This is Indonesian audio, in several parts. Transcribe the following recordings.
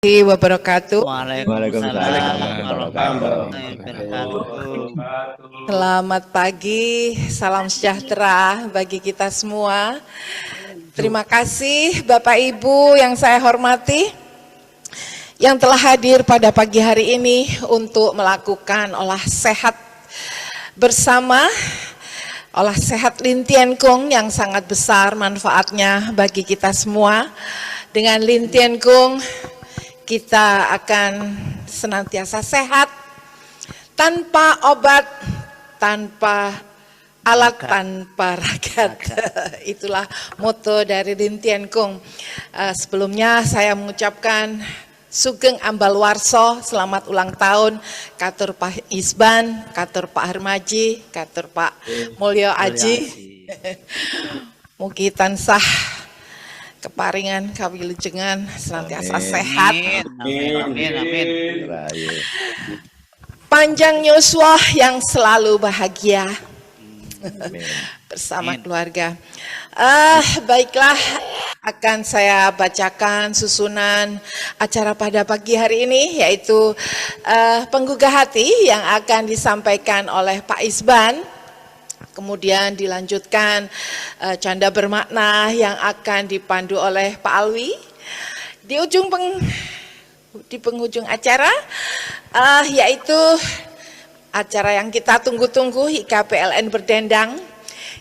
Wabarakatuh. Waalaikumsalam warahmatullahi wabarakatuh. Selamat pagi, salam sejahtera bagi kita semua. Terima kasih Bapak Ibu yang saya hormati, yang telah hadir pada pagi hari ini untuk melakukan olah sehat bersama. Olah sehat Lintien Kung yang sangat besar manfaatnya bagi kita semua. Dengan Lintien Kung kita akan senantiasa sehat, tanpa obat, tanpa alat, tanpa ragat. Itulah moto dari Lintien Kung. Sebelumnya saya mengucapkan Sugeng Ambalwarso, selamat ulang tahun, Katur Pak Isban, Katur Pak Harmaji, Katur Pak Mulyo Aji. Mugi tansah keparingan kawilujengan senantiasa sehat. Amin. Panjang yuswa yang selalu bahagia bersama keluarga. Baiklah, akan saya bacakan susunan acara pada pagi hari ini, yaitu penggugah hati yang akan disampaikan oleh Pak Isban. Kemudian dilanjutkan canda bermakna yang akan dipandu oleh Pak Alwi. Di penghujung acara yaitu acara yang kita tunggu-tunggu, IKPLN Berdendang,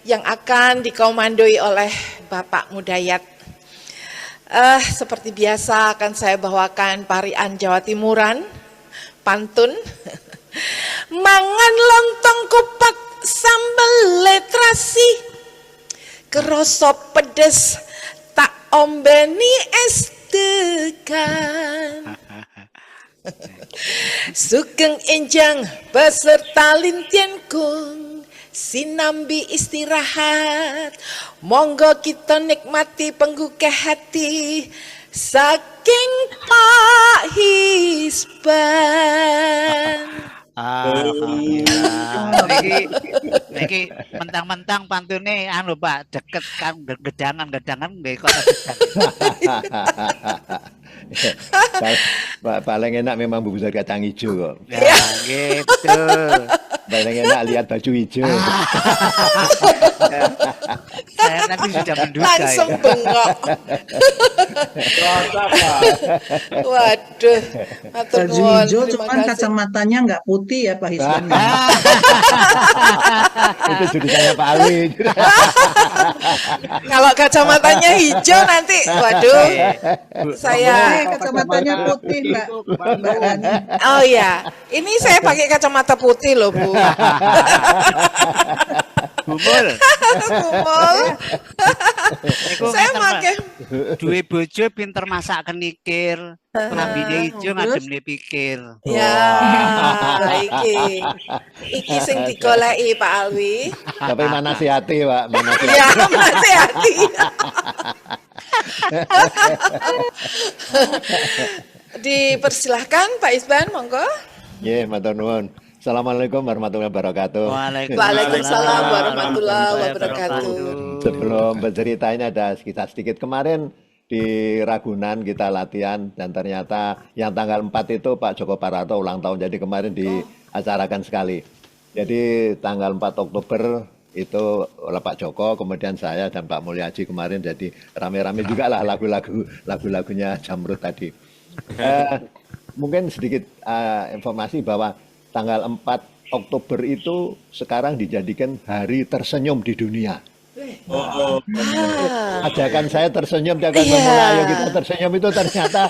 yang akan dikomandoi oleh Bapak Mudayat. Seperti biasa akan saya bawakan parian Jawa Timuran, pantun. Mangan lontong kupat sambal letrasi, kerosop pedes tak ombeni es degan. Sugeng enjang beserta Lintien Kung, sinambi istirahat, monggo kita nikmati penggugah hati saking Pak Hisban. Alhamdulillah. Niki mentang-mentang pantune anu Pak, deket kan gedangan nggih kok. Paling enak memang bubur kacang hijau kok. Ya, gitu. Paling enak lihat baju hijau. Saya tadi sudah menduga. Langsung bengok. Waduh, baju hijau cuman kacamatanya nggak putih ya Pak Hisban. Itu jurusannya Pak Alwi. Kalau kacamatanya hijau nanti, waduh, saya. Kacamatanya putih Mbak Rani. Oh ya, ini saya pakai kacamata putih loh Bu. Gumul. Saya pakai. Duwe bojo pinter masak kenikir, lambine ijo ngademne pikir. Ya, iki sing digoleki Pak Alwi. Tapi mana si hati Pak, mana si Ya, masih hati. Dipersilahkan Pak Isban, monggo. Nggih, matur nuwun. Assalamualaikum warahmatullahi wabarakatuh. Waalaikumsalam warahmatullahi wabarakatuh. Sebelum bercerita ini ada kisah sedikit. Kemarin di Ragunan kita latihan dan ternyata yang tanggal 4 itu Pak Joko Parato ulang tahun. Jadi kemarin diacarakan sekali. Jadi tanggal 4 Oktober itu oleh Pak Joko, kemudian saya dan Pak Mulyaji kemarin, jadi rame-rame juga lah lagu-lagunya Jamrut tadi. Mungkin sedikit informasi bahwa tanggal 4 Oktober itu sekarang dijadikan hari tersenyum di dunia. Ajakan saya tersenyum, jangan memulai, ayo kita tersenyum, itu ternyata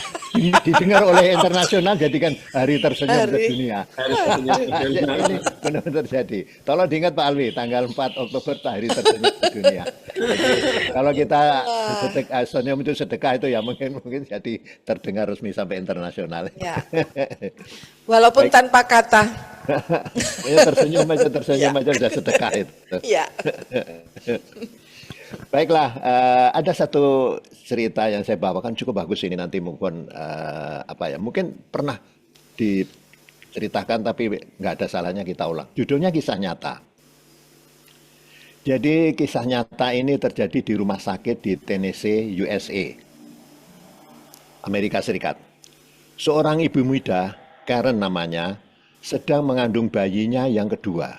didengar oleh internasional jadikan hari tersenyum di dunia. Ini benar-benar terjadi. Tolong diingat Pak Alwi, tanggal 4 Oktober hari tersenyum di dunia. Jadi, kalau kita senyum itu sedekah itu ya mungkin jadi terdengar resmi sampai internasional. Ya. Walaupun baik, tanpa kata. Ya, tersenyum aja sudah sedekah itu. Iya. Baiklah, ada satu cerita yang saya bawakan cukup bagus ini, nanti mungkin mungkin pernah diceritakan tapi nggak ada salahnya kita ulang. Judulnya kisah nyata. Jadi kisah nyata ini terjadi di rumah sakit di Tennessee, USA, Amerika Serikat. Seorang ibu muda, Karen namanya, sedang mengandung bayinya yang kedua.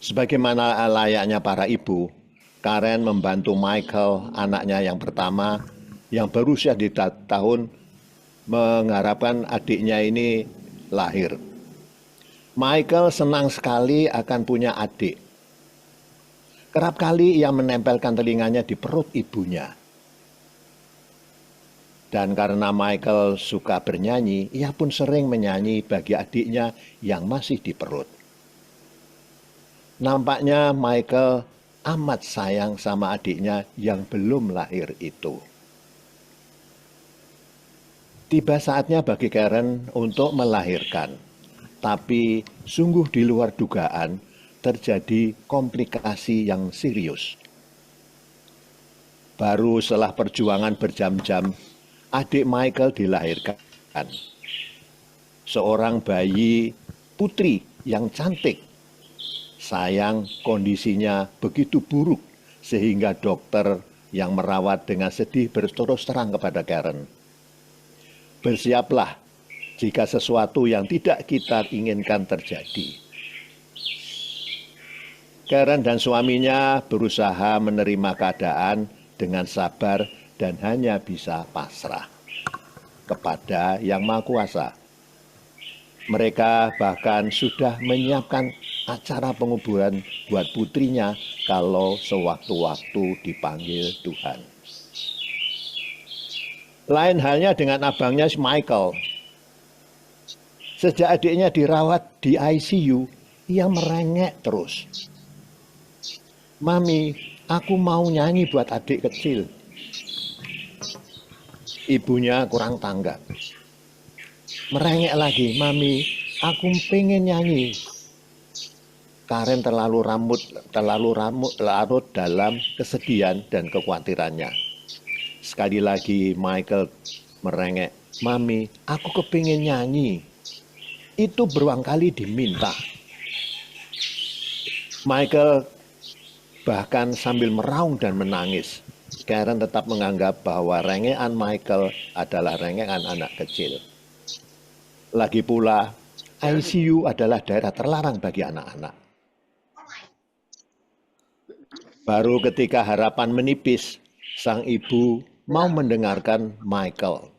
Sebagaimana layaknya para ibu, Karen membantu Michael, anaknya yang pertama, yang berusia di tahun, mengharapkan adiknya ini lahir. Michael senang sekali akan punya adik. Kerap kali ia menempelkan telinganya di perut ibunya. Dan karena Michael suka bernyanyi, ia pun sering menyanyi bagi adiknya yang masih di perut. Nampaknya Michael amat sayang sama adiknya yang belum lahir itu. Tiba saatnya bagi Karen untuk melahirkan. Tapi sungguh di luar dugaan terjadi komplikasi yang serius. Baru setelah perjuangan berjam-jam, adik Michael dilahirkan. Seorang bayi putri yang cantik. Sayang kondisinya begitu buruk sehingga dokter yang merawat dengan sedih berterus terang kepada Karen. Bersiaplah jika sesuatu yang tidak kita inginkan terjadi. Karen dan suaminya berusaha menerima keadaan dengan sabar dan hanya bisa pasrah kepada Yang Maha Kuasa. Mereka bahkan sudah menyiapkan acara penguburan buat putrinya kalau sewaktu-waktu dipanggil Tuhan. Lain halnya dengan abangnya Michael. Sejak adiknya dirawat di ICU, ia merengek terus. Mami, aku mau nyanyi buat adik kecil. Ibunya kurang tanggap. Merengek lagi, Mami, aku pengen nyanyi. Karen terlalu larut dalam kesedihan dan kekhawatirannya. Sekali lagi Michael merengek, Mami, aku kepingin nyanyi. Itu berulang kali diminta. Michael bahkan sambil meraung dan menangis. Karen tetap menganggap bahwa rengekan Michael adalah rengekan anak kecil. Lagi pula, ICU adalah daerah terlarang bagi anak-anak. Baru ketika harapan menipis, sang ibu mau mendengarkan Michael.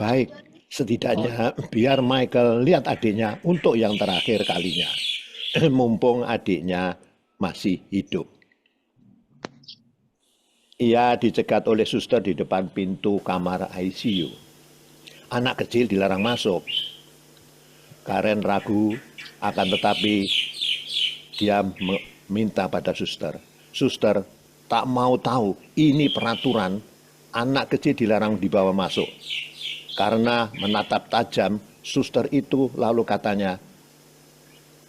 Baik, setidaknya biar Michael lihat adiknya untuk yang terakhir kalinya. Mumpung adiknya masih hidup. Ia dicegat oleh suster di depan pintu kamar ICU. Anak kecil dilarang masuk. Karen ragu, akan tetapi dia meminta pada suster. Suster, tak mau tahu ini peraturan, anak kecil dilarang dibawa masuk. Karena menatap tajam, suster itu lalu katanya,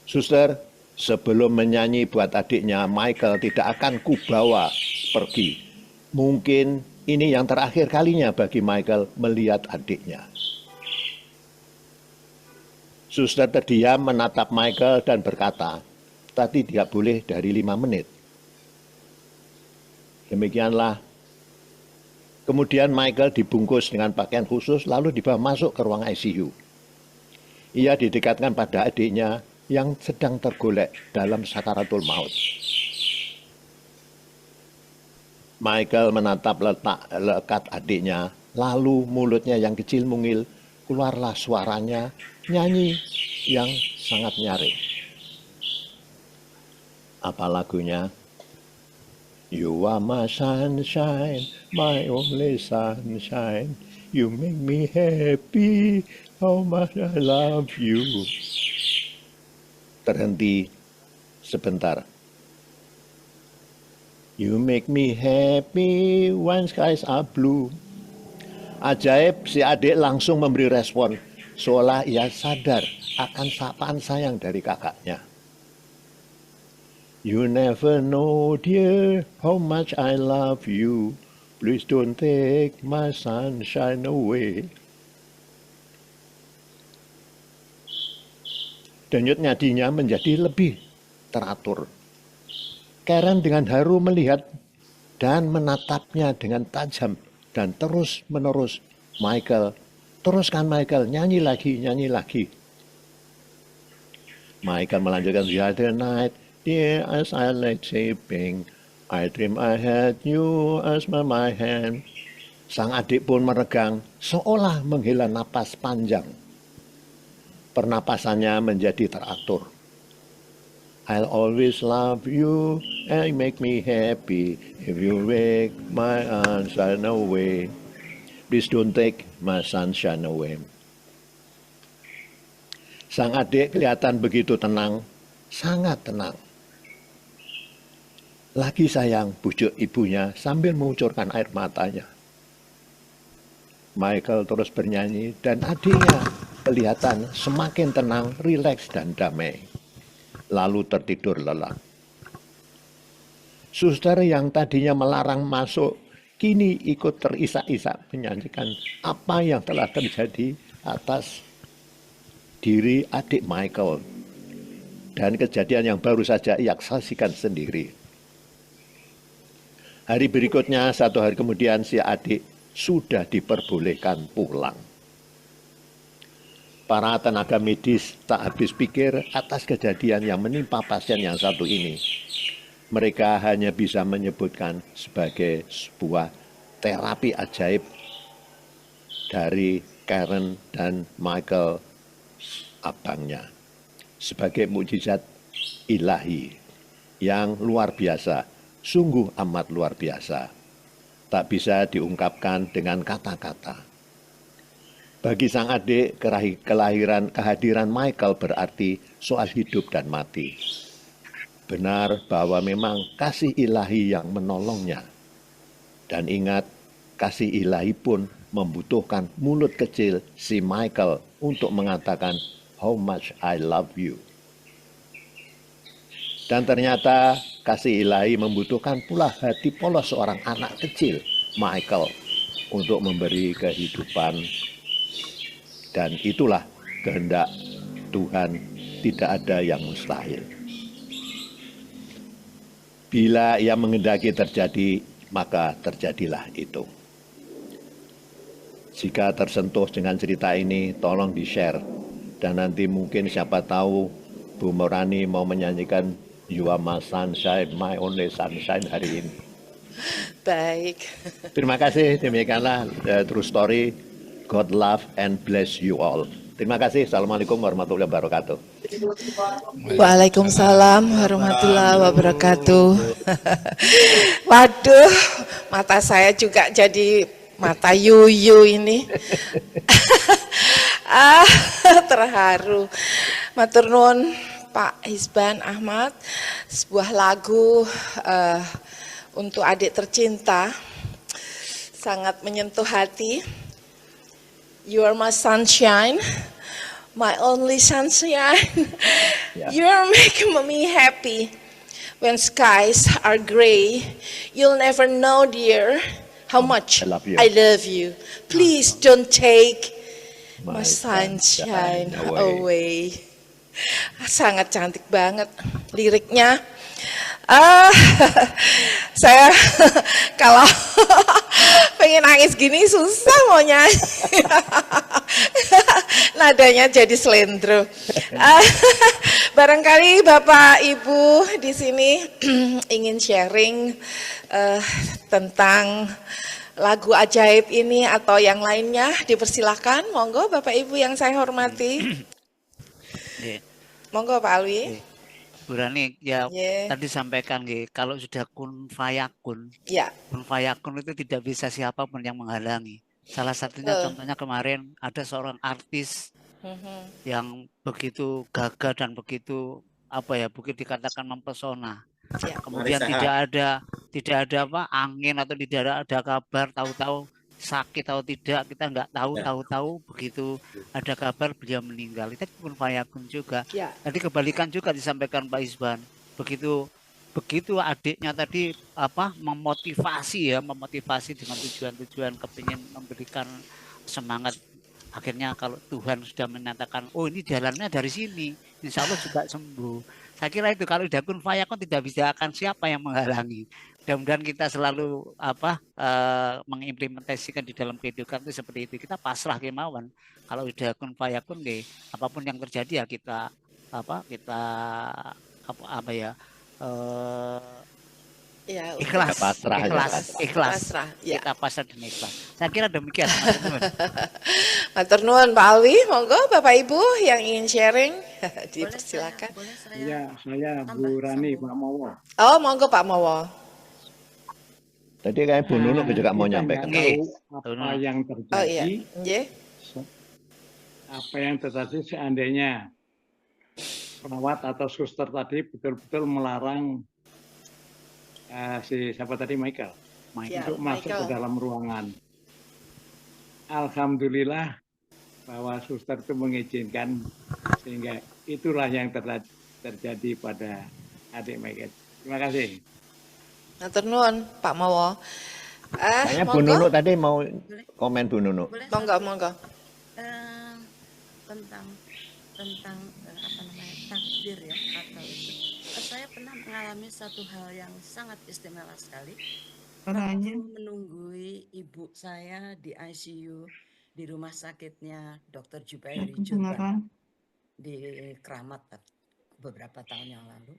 Suster, sebelum menyanyi buat adiknya, Michael tidak akan kubawa pergi. Mungkin ini yang terakhir kalinya bagi Michael melihat adiknya. Suster terdiam menatap Michael dan berkata, tadi tidak boleh dari 5 menit. Demikianlah. Kemudian Michael dibungkus dengan pakaian khusus lalu dibawa masuk ke ruang ICU. Ia didekatkan pada adiknya yang sedang tergolek dalam sakaratul maut. Michael menatap lekat adiknya, lalu mulutnya yang kecil mungil, keluarlah suaranya, nyanyi yang sangat nyaring. Apa lagunya? You are my sunshine, my only sunshine. You make me happy, how much I love you. Terhenti sebentar. You make me happy when skies are blue. Ajaib, si adik langsung memberi respon, seolah ia sadar akan sapaan sayang dari kakaknya. You never know, dear, how much I love you. Please don't take my sunshine away. Denyut nadinya menjadi lebih teratur. Karen dengan haru melihat dan menatapnya dengan tajam dan terus-menerus Michael, teruskan Michael, nyanyi lagi, nyanyi lagi. Michael melanjutkan, the other night, dear, as I lay sleeping, I dream I had you as my hand. Sang adik pun meregang, seolah menghela napas panjang. Pernapasannya menjadi teratur. I'll always love you and make me happy if you make my sunshine away. Please don't take my sunshine away. Sang adik kelihatan begitu tenang, sangat tenang. Lagi sayang, bujuk ibunya sambil mengucurkan air matanya. Michael terus bernyanyi dan adiknya kelihatan semakin tenang, rileks dan damai. Lalu tertidur lelap. Suster yang tadinya melarang masuk, kini ikut terisak-isak menyanyikan apa yang telah terjadi atas diri adik Michael. Dan kejadian yang baru saja ia saksikan sendiri. Hari berikutnya, 1 hari kemudian si adik sudah diperbolehkan pulang. Para tenaga medis tak habis pikir atas kejadian yang menimpa pasien yang satu ini. Mereka hanya bisa menyebutkan sebagai sebuah terapi ajaib dari Karen dan Michael, abangnya. Sebagai mukjizat ilahi yang luar biasa, sungguh amat luar biasa. Tak bisa diungkapkan dengan kata-kata. Bagi sang adik, kehadiran Michael berarti soal hidup dan mati. Benar bahwa memang kasih ilahi yang menolongnya. Dan ingat, kasih ilahi pun membutuhkan mulut kecil si Michael untuk mengatakan, how much I love you. Dan ternyata kasih ilahi membutuhkan pula hati polos seorang anak kecil, Michael, untuk memberi kehidupan. Dan itulah kehendak Tuhan, tidak ada yang mustahil. Bila ia menghendaki terjadi, maka terjadilah itu. Jika tersentuh dengan cerita ini, tolong di-share. Dan nanti mungkin siapa tahu Bu Morani mau menyanyikan You Are My Sunshine, My Only Sunshine hari ini. Baik. Terima kasih, demikianlah True Story. God love and bless you all. Terima kasih. Assalamualaikum warahmatullahi wabarakatuh. Waalaikumsalam warahmatullahi wabarakatuh. Waduh, mata saya juga jadi mata yuyu ini. Terharu. Matur nuwun Pak Hisban Ahmad, sebuah lagu untuk adik tercinta, sangat menyentuh hati. You are my sunshine, my only sunshine. Yeah. You are making me happy. When skies are gray, you'll never know, dear, how much I love you. I love you. Please don't take my sunshine away. Sangat cantik banget liriknya. Saya kalau pengen nangis gini susah mau nyanyi. Nadanya jadi slendro. Barangkali Bapak Ibu di sini ingin sharing tentang lagu ajaib ini atau yang lainnya, dipersilahkan. Monggo Bapak Ibu yang saya hormati. Monggo Pak Alwi. Bu Rani, ya Yeah. tadi sampaikan kalau sudah kun fayakun, Ya, kun fayakun itu tidak bisa siapapun yang menghalangi. Salah satunya contohnya kemarin ada seorang artis yang begitu gagah dan begitu mungkin dikatakan mempesona. ya. Kemudian tidak ada angin atau tidak ada kabar, tahu-tahu sakit atau tidak kita nggak tahu begitu ada kabar beliau meninggal. Itu kun fayakun juga. Ya. Tadi kebalikan juga disampaikan Pak Isban. Begitu adiknya tadi memotivasi dengan tujuan kepingin memberikan semangat. Akhirnya kalau Tuhan sudah menyatakan, oh ini jalannya dari sini, insya Allah juga sembuh. Saya kira itu kalau udah kun fayakun tidak bisa akan siapa yang menghalangi. Mudah-mudahan kita selalu mengimplementasikan di dalam kehidupan itu seperti itu. Kita pasrah kemauan. Kalau udah kun fayakun deh, apapun yang terjadi ya kita Ya, ikhlas, pasrah aja, ikhlas. pasrah, ya. Kita pasrah dan ikhlas. Saya kira demikian. Matur nuwun Pak Alwi, monggo Bapak Ibu yang ingin sharing dipersilakan. Ya, saya Bu Rani, Pak Mowo. Oh, monggo Pak Mowo. Tadi kayak Bu Nunuk juga mau Kita nyampaikan. nggak tahu apa yang terjadi. Oh iya, nggih. Apa yang terjadi seandainya perawat atau suster tadi betul-betul melarang siapa tadi Michael Ya, untuk masuk Michael. ke dalam ruangan. Alhamdulillah bahwa suster itu mengizinkan, sehingga itulah yang terjadi pada adik Michael. Terima kasih. Matur nuwun Pak Mowo. Kayaknya Bu monggo. Nunuk tadi mau komen Bu Nunuk. Boleh Monggo, satu, monggo. tentang apa namanya takdir ya atau itu. Saya pernah mengalami satu hal yang sangat istimewa sekali. Waktu menunggui ibu saya di ICU di rumah sakitnya Dr. Jubairi Julban di Keramat beberapa tahun yang lalu.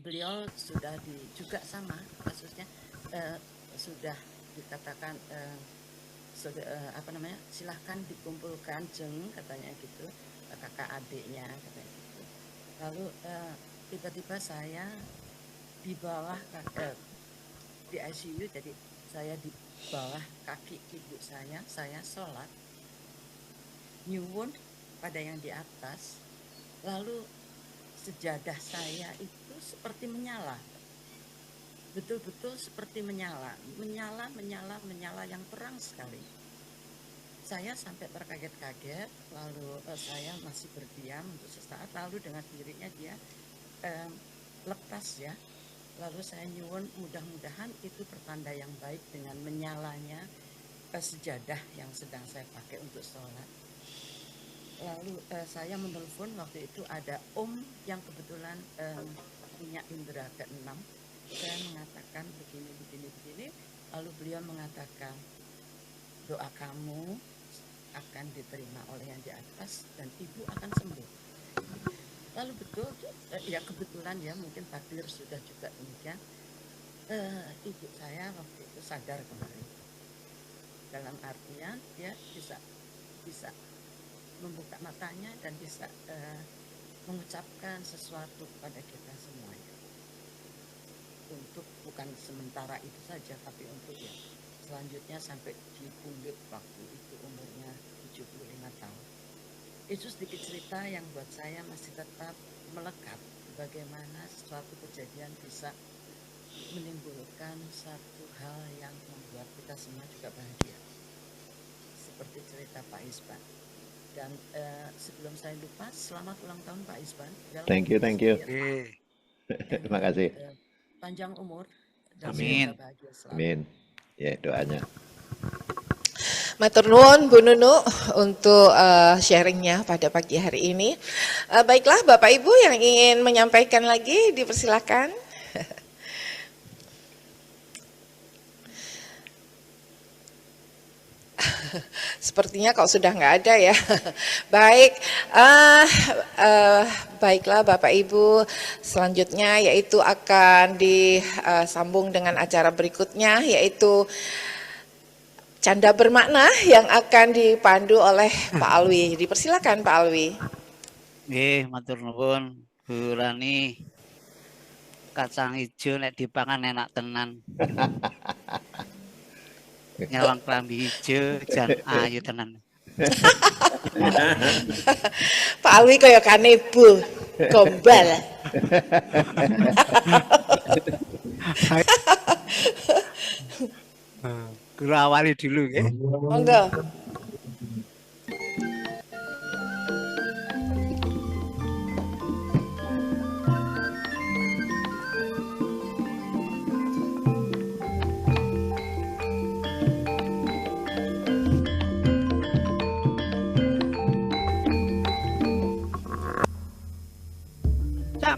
Beliau sudah juga sama kasusnya, sudah dikatakan silahkan dikumpulkan jeng katanya gitu, kakak adiknya katanya gitu. Lalu tiba-tiba saya di bawah di ICU, jadi saya di bawah kaki ibu saya sholat nyuwun pada yang di atas, lalu sejadah saya itu seperti menyala, betul-betul seperti menyala yang terang sekali. Saya sampai terkaget-kaget, lalu saya masih berdiam untuk sesaat, lalu dengan dirinya dia lepas ya. Lalu saya nyuwun mudah-mudahan itu pertanda yang baik dengan menyalanya sejadah yang sedang saya pakai untuk sholat. Lalu saya menelpon, waktu itu ada Om yang kebetulan punya indera ke-6. Saya mengatakan begini. Lalu beliau mengatakan, doa kamu akan diterima oleh yang di atas dan ibu akan sembuh. Lalu betul, ya kebetulan ya mungkin takdir sudah juga demikian. Ibu saya waktu itu sadar kembali. Dalam artian dia bisa membuka matanya dan bisa mengucapkan sesuatu kepada kita semuanya. Untuk bukan sementara itu saja, tapi untuk ya selanjutnya sampai di kulit waktu itu umurnya 75 tahun. Itu sedikit cerita yang buat saya masih tetap melekat bagaimana suatu kejadian bisa menimbulkan satu hal yang membuat kita semua juga bahagia. Seperti cerita Pak Isban. Dan sebelum saya lupa, selamat ulang tahun Pak Isban. Thank you. Terima kasih. Panjang umur dan Amin. semoga bahagia selalu. Amin. Ya, doanya. Matur nuwun Bu Nunu untuk sharingnya pada pagi hari ini. Baiklah Bapak Ibu yang ingin menyampaikan lagi dipersilakan. Sepertinya kok sudah nggak ada ya. Baik, baiklah Bapak Ibu. Selanjutnya yaitu akan disambung dengan acara berikutnya, yaitu canda bermakna yang akan dipandu oleh Pak Alwi. Dipersilakan Pak Alwi. Matur nuwun Bu Rani. Kacang hijau nek dipangan enak tenan. Nyawang klambi hijau jan ayu tenan. Pak Alwi kaya kanebo, gombal. Kula awali dulu nggih. Monggo.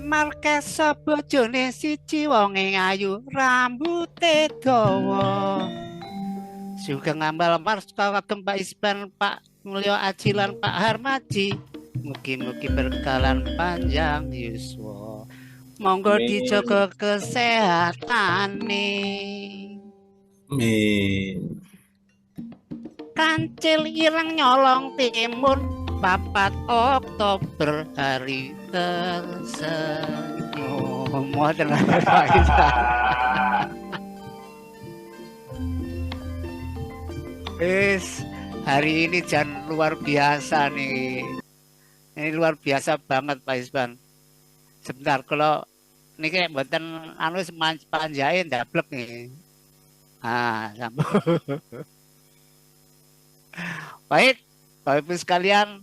Markesa bojone siji wonge ayu rambute dawa. Sugeng ambal marska kagem Pak Isban, Pak Mulyo Aji lan Pak Harmaji. Mugi-mugi berkalan panjang yuswa. Monggo dijaga kesehatane. Amin. Kancil ireng nyolong timun 4 Oktober hari tersenyum. Moten Pak Isban. Hari ini jangan luar biasa nih. Ini luar biasa banget Pak Isban. Sebentar, kalau ini kayak buatan anu panjain dablek nih. Sambung. Baik, Bapak Ibu sekalian.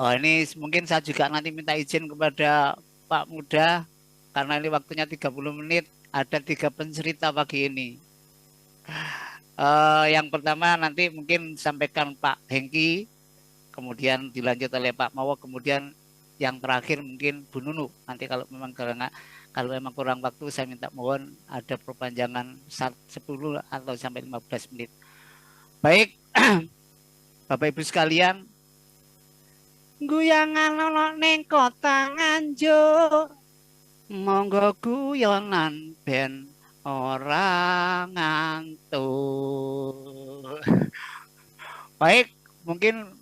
Ini mungkin saya juga nanti minta izin kepada Pak Muda karena ini waktunya 30 menit. Ada 3 pencerita pagi ini. Yang pertama nanti mungkin sampaikan Pak Hengki, kemudian dilanjut oleh Pak Mawo, kemudian yang terakhir mungkin Bu Nunu. Nanti kalau memang kurang waktu saya minta mohon ada perpanjangan 10 atau sampai 15 menit. Baik, Bapak Ibu sekalian, guyangan ana ning kota Nganjuk, monggo guyonan ben ora ngantuk. Baik, mungkin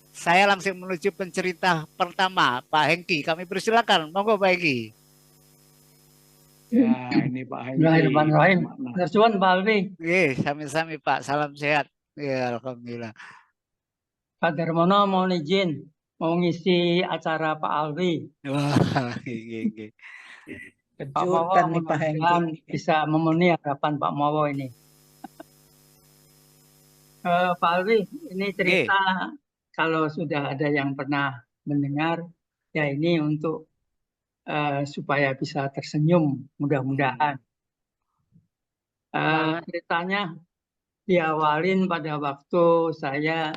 saya langsung menuju pencerita pertama, Pak Hengki. Kami persilakan, monggo Pak Hengki. Ya, ini Pak Hengki. Bismillahirrahmanirrahim. Tersuan Pak Alwi. Sami-sami Pak, salam sehat. Ya, alhamdulillah. Pak Darmono mau izin mau ngisi acara Pak Alwi. Wah, gini. Pak Mawo nih Pak Hengki. bisa memenuhi harapan Pak Mawo ini. Pak Alwi, ini cerita kalau sudah ada yang pernah mendengar, ya ini untuk supaya bisa tersenyum, mudah-mudahan. Ceritanya diawalin pada waktu saya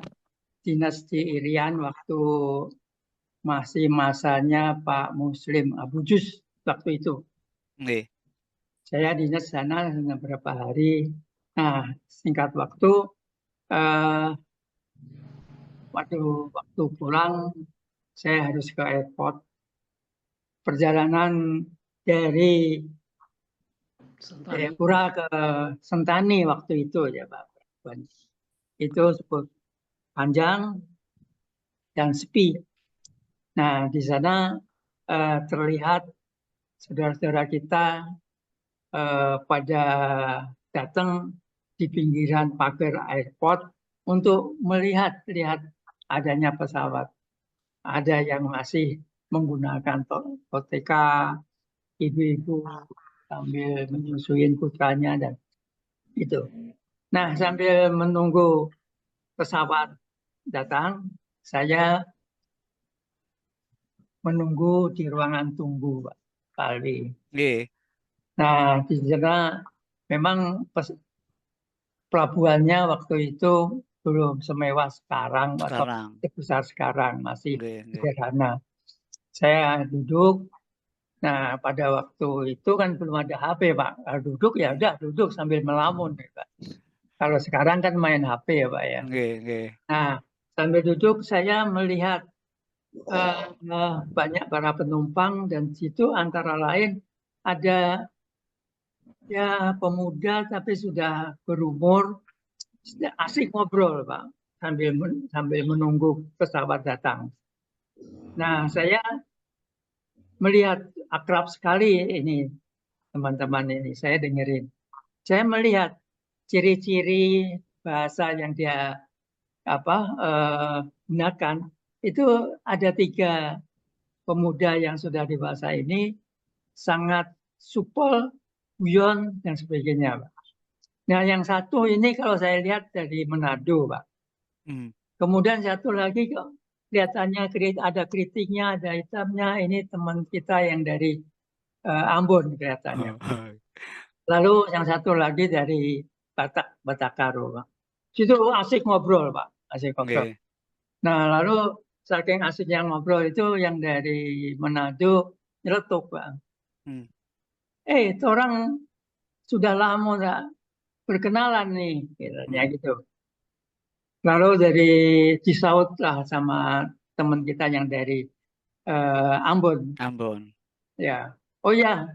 dinas di Irian, waktu masih masanya Pak Muslim Abu Juz waktu itu. Saya dinas sana beberapa hari. Nah, singkat waktu, waktu pulang saya harus ke airport. Perjalanan dari Jayapura ke Sentani waktu itu ya Pak. Itu cukup panjang dan sepi. Nah, di sana terlihat saudara-saudara kita pada datang di pinggiran pagar airport untuk melihat adanya pesawat. Ada yang masih menggunakan OTK, ibu-ibu sambil menyusuin putranya dan itu. Nah, sambil menunggu pesawat datang, saya menunggu di ruangan tunggu, Pak Alwi. Nah, di sana memang pelabuhannya waktu itu belum semewah sekarang. Atau sebesar sekarang, masih sederhana. Saya duduk. Nah, pada waktu itu kan belum ada HP, Pak. Kalau duduk ya udah duduk sambil melamun, Pak. Kalau sekarang kan main HP ya, Pak ya. Nah, sambil duduk saya melihat banyak para penumpang dan situ antara lain ada ya pemuda tapi sudah berumur, asik ngobrol, Pak, sambil menunggu pesawat datang. Nah, saya melihat akrab sekali ini teman-teman ini, saya dengerin. Saya melihat ciri-ciri bahasa yang dia gunakan. Itu ada 3 pemuda yang sudah dewasa ini sangat supel, guyon dan sebagainya, Pak. Nah, yang satu ini kalau saya lihat dari Manado, Pak. Kemudian satu lagi kelihatannya ada kritiknya, ada hitamnya. Ini teman kita yang dari Ambon kelihatannya. Lalu yang satu lagi dari Batakaro, Pak. Situ asik ngobrol, Pak. Asik ngobrol. Nah, lalu saking asiknya ngobrol itu yang dari Manado nyeletuk, Pak. Hmm. Itu orang sudah lama nggak berkenalan nih, katanya gitu. Lalu dari Cisaut lah sama teman kita yang dari Ambon. Ambon. Ya, oh ya,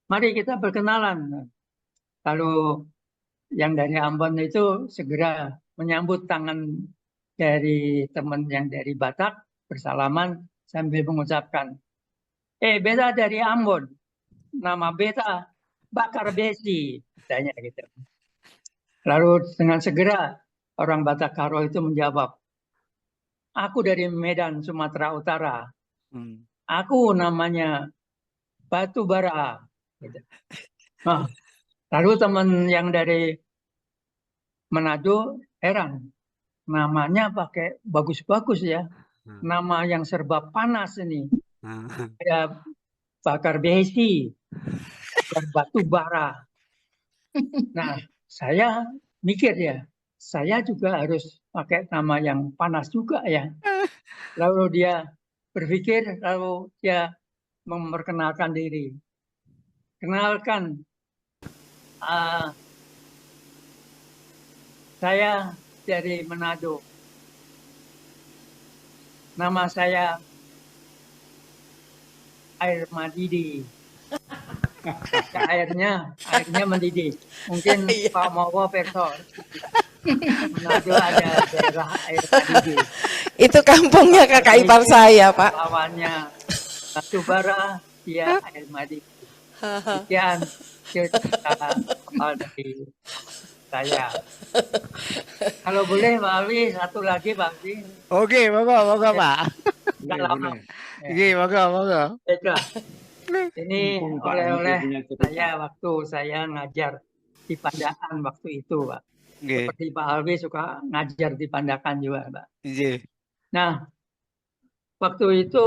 mari kita berkenalan. Lalu yang dari Ambon itu segera menyambut tangan dari teman yang dari Batak, bersalaman sambil mengucapkan, beta dari Ambon, nama beta Bakar Besi, tanya gitu. Lalu dengan segera orang Batak Karo itu menjawab, aku dari Medan, Sumatera Utara. Aku namanya Batu Bara. Gitu. Nah, lalu teman yang dari Manado heran, namanya pakai bagus-bagus ya, nama yang serba panas ini. Ada Bakar Besi, Batu Bara. Nah, saya mikir ya, saya juga harus pakai nama yang panas juga ya. Lalu dia berpikir, lalu dia memperkenalkan diri. Kenalkan, saya dari Manado. Nama saya Air Madidi. Airnya mendidih. Mungkin Pak Mowo Perso. Manado ada daerah air Madidi. Itu kampungnya kakak ipar saya, Pak. Lawannya Batu Bara, dia air Madidi. Sekian cerita dari saya. Kalau boleh Pak Alwi, satu lagi Pak Alwi. Oke, moga Pak. Enggak lama. Oke, moga. Baiklah. Ini Mumpung Pak oleh-oleh punya cerita. saya waktu saya ngajar di Pandakan waktu itu, Pak. Seperti Pak Alwi suka ngajar di Pandakan juga, Pak. Nah, waktu itu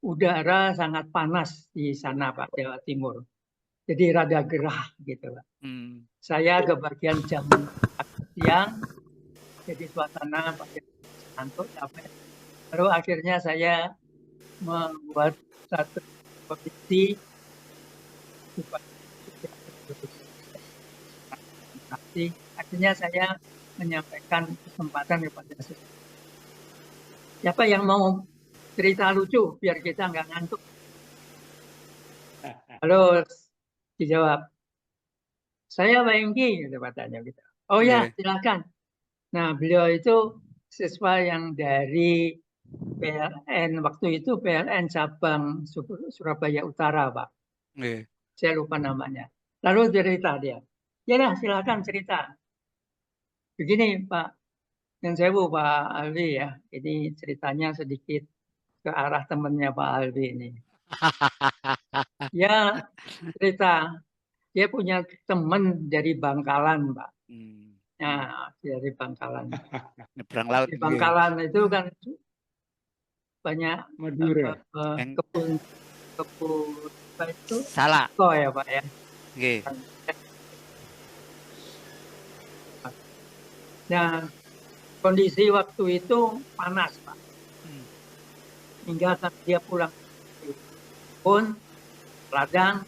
udara sangat panas di sana, Pak, Jawa Timur. Jadi rada gerah gitu, Pak. Saya kebagian jam siang, jadi suasana pakai ngantuk capek. Lalu akhirnya saya membuat satu kompetisi akhirnya saya menyampaikan kesempatan kepada siapa yang mau cerita lucu biar kita nggak ngantuk. Lalu dijawab, saya Pak Engki, gitu katanya gitu. Oh ya, silakan. Nah, beliau itu siswa yang dari PLN waktu itu PLN cabang Surabaya Utara, Pak. Saya lupa namanya. Lalu cerita dia. Ya dah, silakan cerita. Begini Pak, yang saya Pak Alwi ya. Ini ceritanya sedikit ke arah temannya Pak Alwi ini. Ya cerita, dia punya teman dari Bangkalan, Pak. Nah, dari Bangkalan. Nyebrang laut. Di Bangkalan itu kan banyak kebun apa itu? Salah. Oh ya Pak ya. Nah, kondisi waktu itu panas Pak. Hingga saat dia pulang pun ladang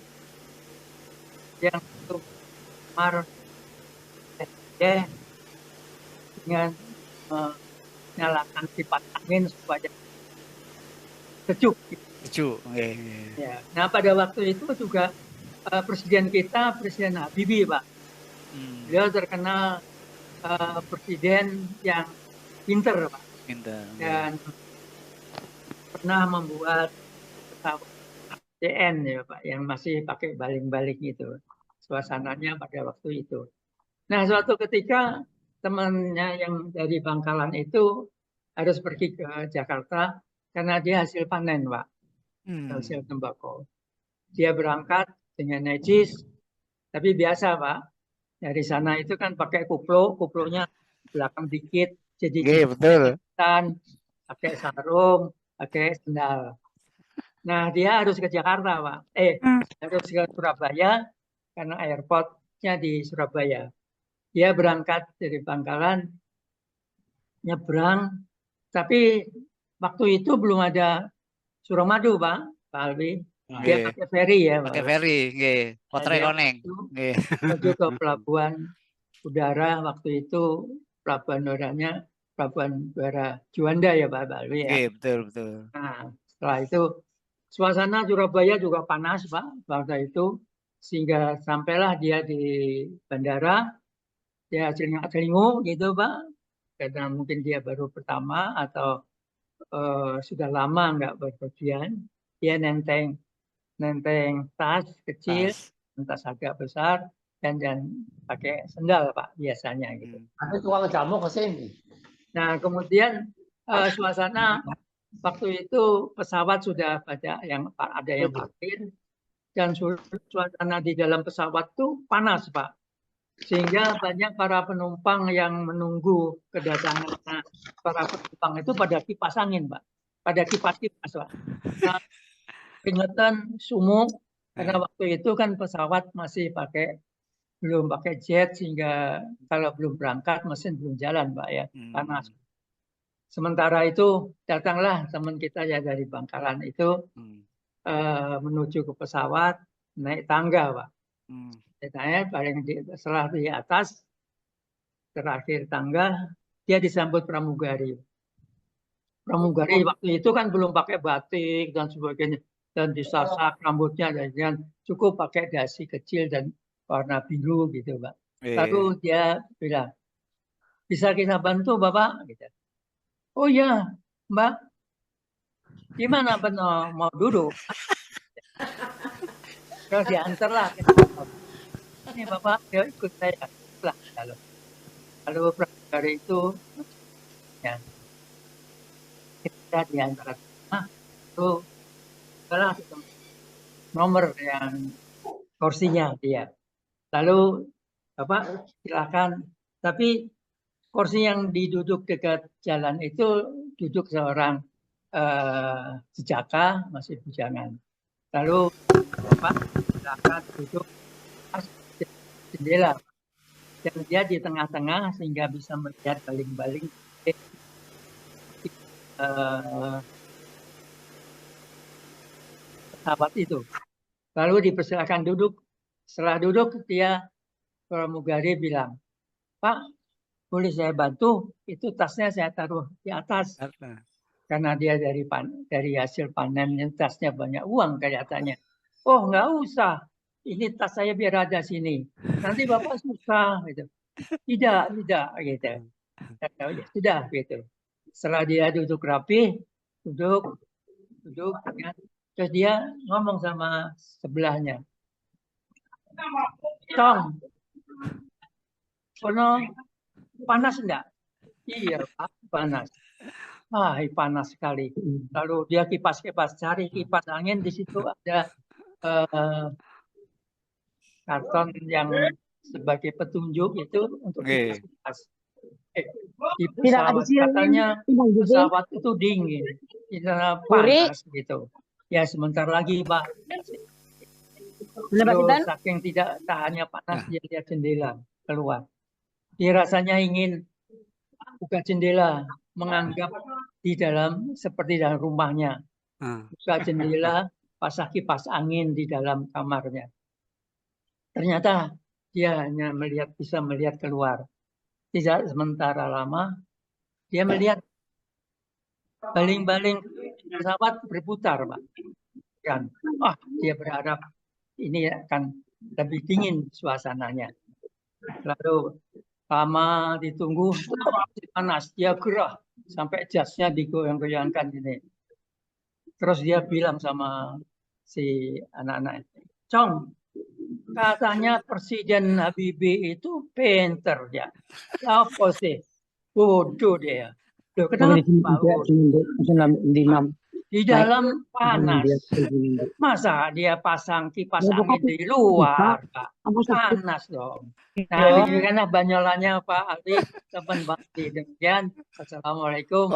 yang itu Maret dengan menyalakan kipas angin supaya sejuk. Ya. Nah pada waktu itu juga presiden kita Presiden Habibie Pak. Beliau terkenal presiden yang pinter Pak. Dan pernah membuat pesawat ATN ya Pak yang masih pakai baling-baling itu. Suasananya pada waktu itu. Nah suatu ketika temannya yang dari Bangkalan itu harus pergi ke Jakarta karena dia hasil panen Pak. Hasil tembakau. Dia berangkat dengan najis, tapi biasa Pak. Dari sana itu kan pakai kuplonya belakang dikit, jadi betul. Pakai sarung, pakai sendal. Nah dia harus ke Jakarta Pak. Harus ke Surabaya karena airportnya di Surabaya. Dia berangkat dari Bangkalan, nyebrang Tapi waktu itu belum ada Suramadu, Pak Alwi. Dia Nggih. pakai ferry ya, Pak. Pakai ferry, nggih. Nah, Potre dia koneng. itu Nggih. menuju ke pelabuhan udara waktu itu, pelabuhan udaranya pelabuhan udara Juanda ya, Pak Alwi ya. Nggih, betul, betul. Nah, setelah itu suasana Surabaya juga panas, Pak, pada itu, sehingga sampailah dia di bandara, dia celingak-celinguk gitu, Pak, karena mungkin dia baru pertama atau sudah lama nggak berpergian. Dia nenteng tas kecil, tas agak besar, dan pakai sendal, Pak, biasanya gitu. Ada tukang jamu ke sini. Nah, kemudian suasana waktu itu pesawat sudah ada yang parkir, dan suasana di dalam pesawat itu panas, Pak. Sehingga banyak para penumpang yang menunggu kedatangan para penumpang itu pada kipas angin, Pak. Pada kipas-kipas, Pak. Nah, peringatan sumuk, karena waktu itu kan pesawat masih belum pakai jet, sehingga kalau belum berangkat mesin belum jalan, Pak ya, panas. Sementara itu datanglah teman kita ya dari Bangkalan itu menuju ke pesawat, naik tangga, Pak. Naik setelah di atas, terakhir tangga, dia disambut pramugari. Pramugari waktu itu kan belum pakai batik dan sebagainya, dan disasak rambutnya, dan cukup pakai dasi kecil dan warna biru gitu, Pak. Lalu dia bilang, bisa kita bantu Bapak? Gitu. Oh ya, Mbak, gimana benar mau duduk? Terus diantarlah. Ini Bapak, ya ikut saya. Lalu pramugari itu, ya, kita diantar. Itu adalah nomor yang kursinya dia. Lalu Bapak silakan. Tapi kursi yang diduduk dekat jalan itu duduk seorang sejaka, masih bujangan. Lalu Bapak silakan duduk pas jendela. Dan dia di tengah-tengah sehingga bisa melihat baling-baling pesawat itu. Lalu dipersilakan duduk. Setelah duduk, dia pramugari bilang, Pak, boleh saya bantu? Itu tasnya saya taruh di atas. Karena dia dari hasil panennya, tasnya banyak uang kelihatannya. Oh, nggak usah. Ini tas saya biar ada sini. Nanti Bapak susah. Gitu. Tidak, gitu. Ya, sudah, gitu. Setelah dia duduk rapi, duduk, ya. Terus dia ngomong sama sebelahnya, Tong, kono panas enggak? Iya, Pak, panas. Panas sekali. Lalu dia kipas-kipas, cari kipas angin, di situ ada karton yang sebagai petunjuk itu untuk kipas. Di pesawat katanya pesawat itu dingin, di sana panas gitu. Ya sebentar lagi Pak. Lalu saking tidak tahannya panas dia lihat jendela keluar. Dia rasanya ingin buka jendela, menganggap di dalam seperti dalam rumahnya. Buka jendela, pasang kipas angin di dalam kamarnya. Ternyata dia hanya bisa melihat keluar. Tidak sementara lama, dia melihat baling-baling pesawat berputar, Pak. Dan dia berharap ini akan lebih dingin suasananya. Lalu lama ditunggu, panas, dia gerah sampai jasnya digoyang-goyangkan ini. Terus dia bilang sama si anak-anak, Cong, katanya Presiden Habibie itu pinter ya. Apa sih? Bodoh dia. Loh, kenapa? Di dalam panas. Masa dia pasang kipas angin di luar, Pak? Panas dong. Nah, ini kan banyolannya Pak Ali, teman Bakti. Demikian, Assalamualaikum.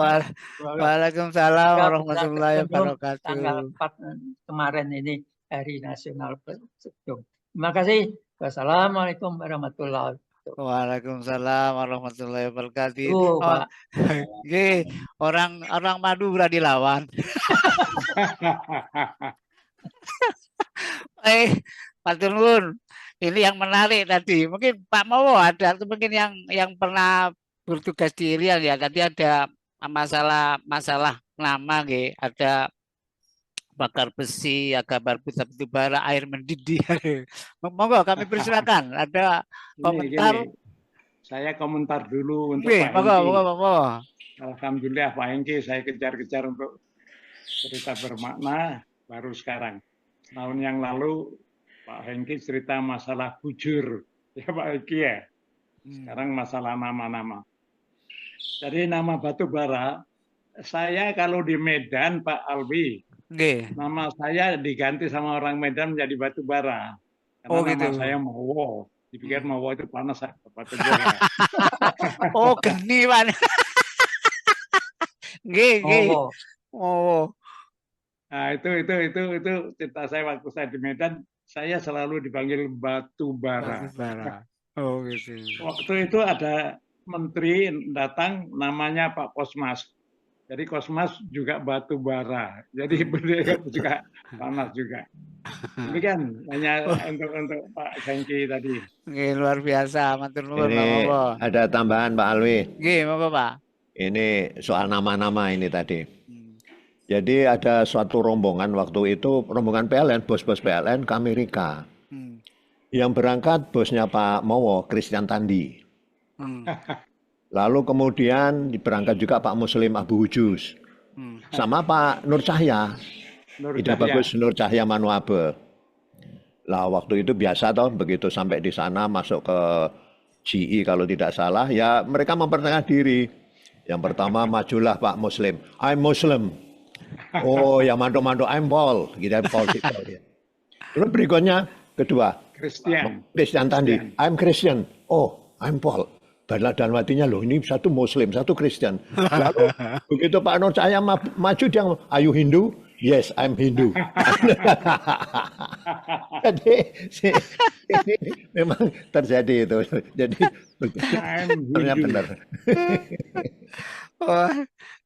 Waalaikumsalam warahmatullahi wabarakatuh. Tanggal 4 kemarin ini Hari Nasional Pesejuk. Terima kasih. Wassalamualaikum warahmatullahi wabarakatuh. Waalaikumsalam warahmatullahi wabarakatuh. Oh, Oh, Pak. nggih, orang Madura dilawan. Matur nuwun. Ini yang menarik tadi. Mungkin Pak Mowo ada atau mungkin yang pernah bertugas di Irian ya. Tadi ada masalah nama nggih, ada bakar besi, ya gambar batu bara, air mendidih. Monggo kami persilakan. Ada komentar. Gini, saya komentar dulu untuk Nggih, Pak monggo, Hengki. monggo. Alhamdulillah Pak Hengki saya kejar-kejar untuk cerita bermakna baru sekarang. Tahun yang lalu Pak Hengki cerita masalah bujur, ya Pak Hengki ya. Sekarang masalah nama-nama. Jadi nama batu bara, saya kalau di Medan Pak Alwi, nama saya diganti sama orang Medan menjadi batu bara. Karena nama gitu. saya Mowo. Dipikir Mowo itu panas batu bara. Oh, geni Pak. Nggih. Oh. Nah, itu cerita saya waktu saya di Medan, saya selalu dipanggil batu bara. Oh, gitu. Waktu itu ada menteri datang namanya Pak Kosmas. Jadi Kosmas juga batu bara. Jadi beliau juga panas juga. Demikian hanya untuk Pak Hengki tadi. Nggih, luar biasa. Matur nuwun, Ini Pak. ada tambahan Pak Alwi. Nggih, monggo Pak. Ini soal nama-nama ini tadi. Jadi ada suatu rombongan waktu itu, rombongan PLN, bos-bos PLN ke Amerika. Yang berangkat bosnya Pak Mowo, Christian Tandi. Lalu kemudian berangkat juga Pak Muslim Abu Hujus. Sama Pak Nur Cahya. Ida Bagus Nur Cahya Manuabe. Lah waktu itu biasa toh, begitu sampai di sana masuk ke GE kalau tidak salah, ya mereka memperkenalkan diri. Yang pertama majulah Pak Muslim. I'm Muslim. Oh, yang mantuk-mantuk I'm Paul. Gitu, Paul. Terus berikutnya kedua. Christian Tandi. I'm Christian. Oh, I'm Paul. Dan matinya loh, ini satu Muslim, satu Kristen. Lalu begitu Pak Nur Cahya maju, dia are you Hindu? Yes, I'm Hindu. Jadi ini memang terjadi itu. Jadi benar. Oh,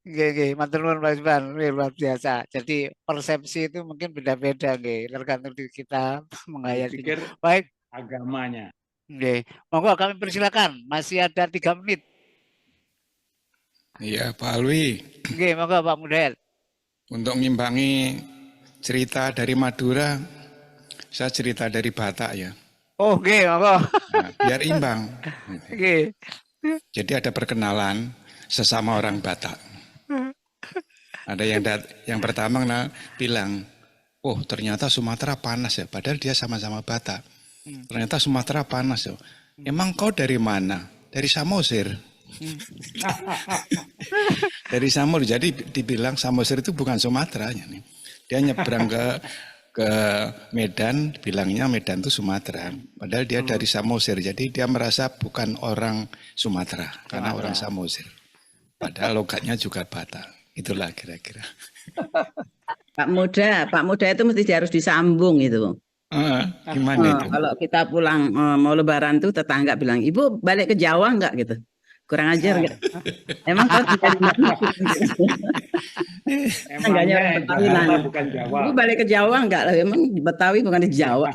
nggih, matur nuwun Pak Isban, luar biasa. Jadi persepsi itu mungkin beda-beda nggih, tergantung kita menghayati. Baik, agamanya. Nggih, monggo kami persilakan, masih ada 3 menit. Iya, Pak Alwi. Nggih, monggo Pak Mudahir. Untuk ngimbangi cerita dari Madura, saya cerita dari Batak ya. Oh, nggih, monggo. Nah, biar imbang. Nggih. Jadi ada perkenalan sesama orang Batak. Ada yang pertama bilang, oh ternyata Sumatera panas ya, padahal dia sama-sama Batak. Ternyata Sumatera panas ya. Emang kau dari mana? Dari Samosir. Dari Samosir. Jadi dibilang Samosir itu bukan Sumatera. Dia nyebrang ke Medan, bilangnya Medan itu Sumatera. Padahal dia dari Samosir. Jadi dia merasa bukan orang Sumatera, karena orang Samosir. Padahal logatnya juga Batak. Itulah kira-kira. Pak Muda itu mesti harus disambung itu. Gimana itu? Kalau kita pulang mau lebaran tuh tetangga bilang, Ibu balik ke Jawa enggak gitu? Kurang ajar enggak? Emang kau tinggal di mana? Tetangganya orang Betawi nanya. Ibu balik ke Jawa enggak? Emang di Betawi bukan di Jawa.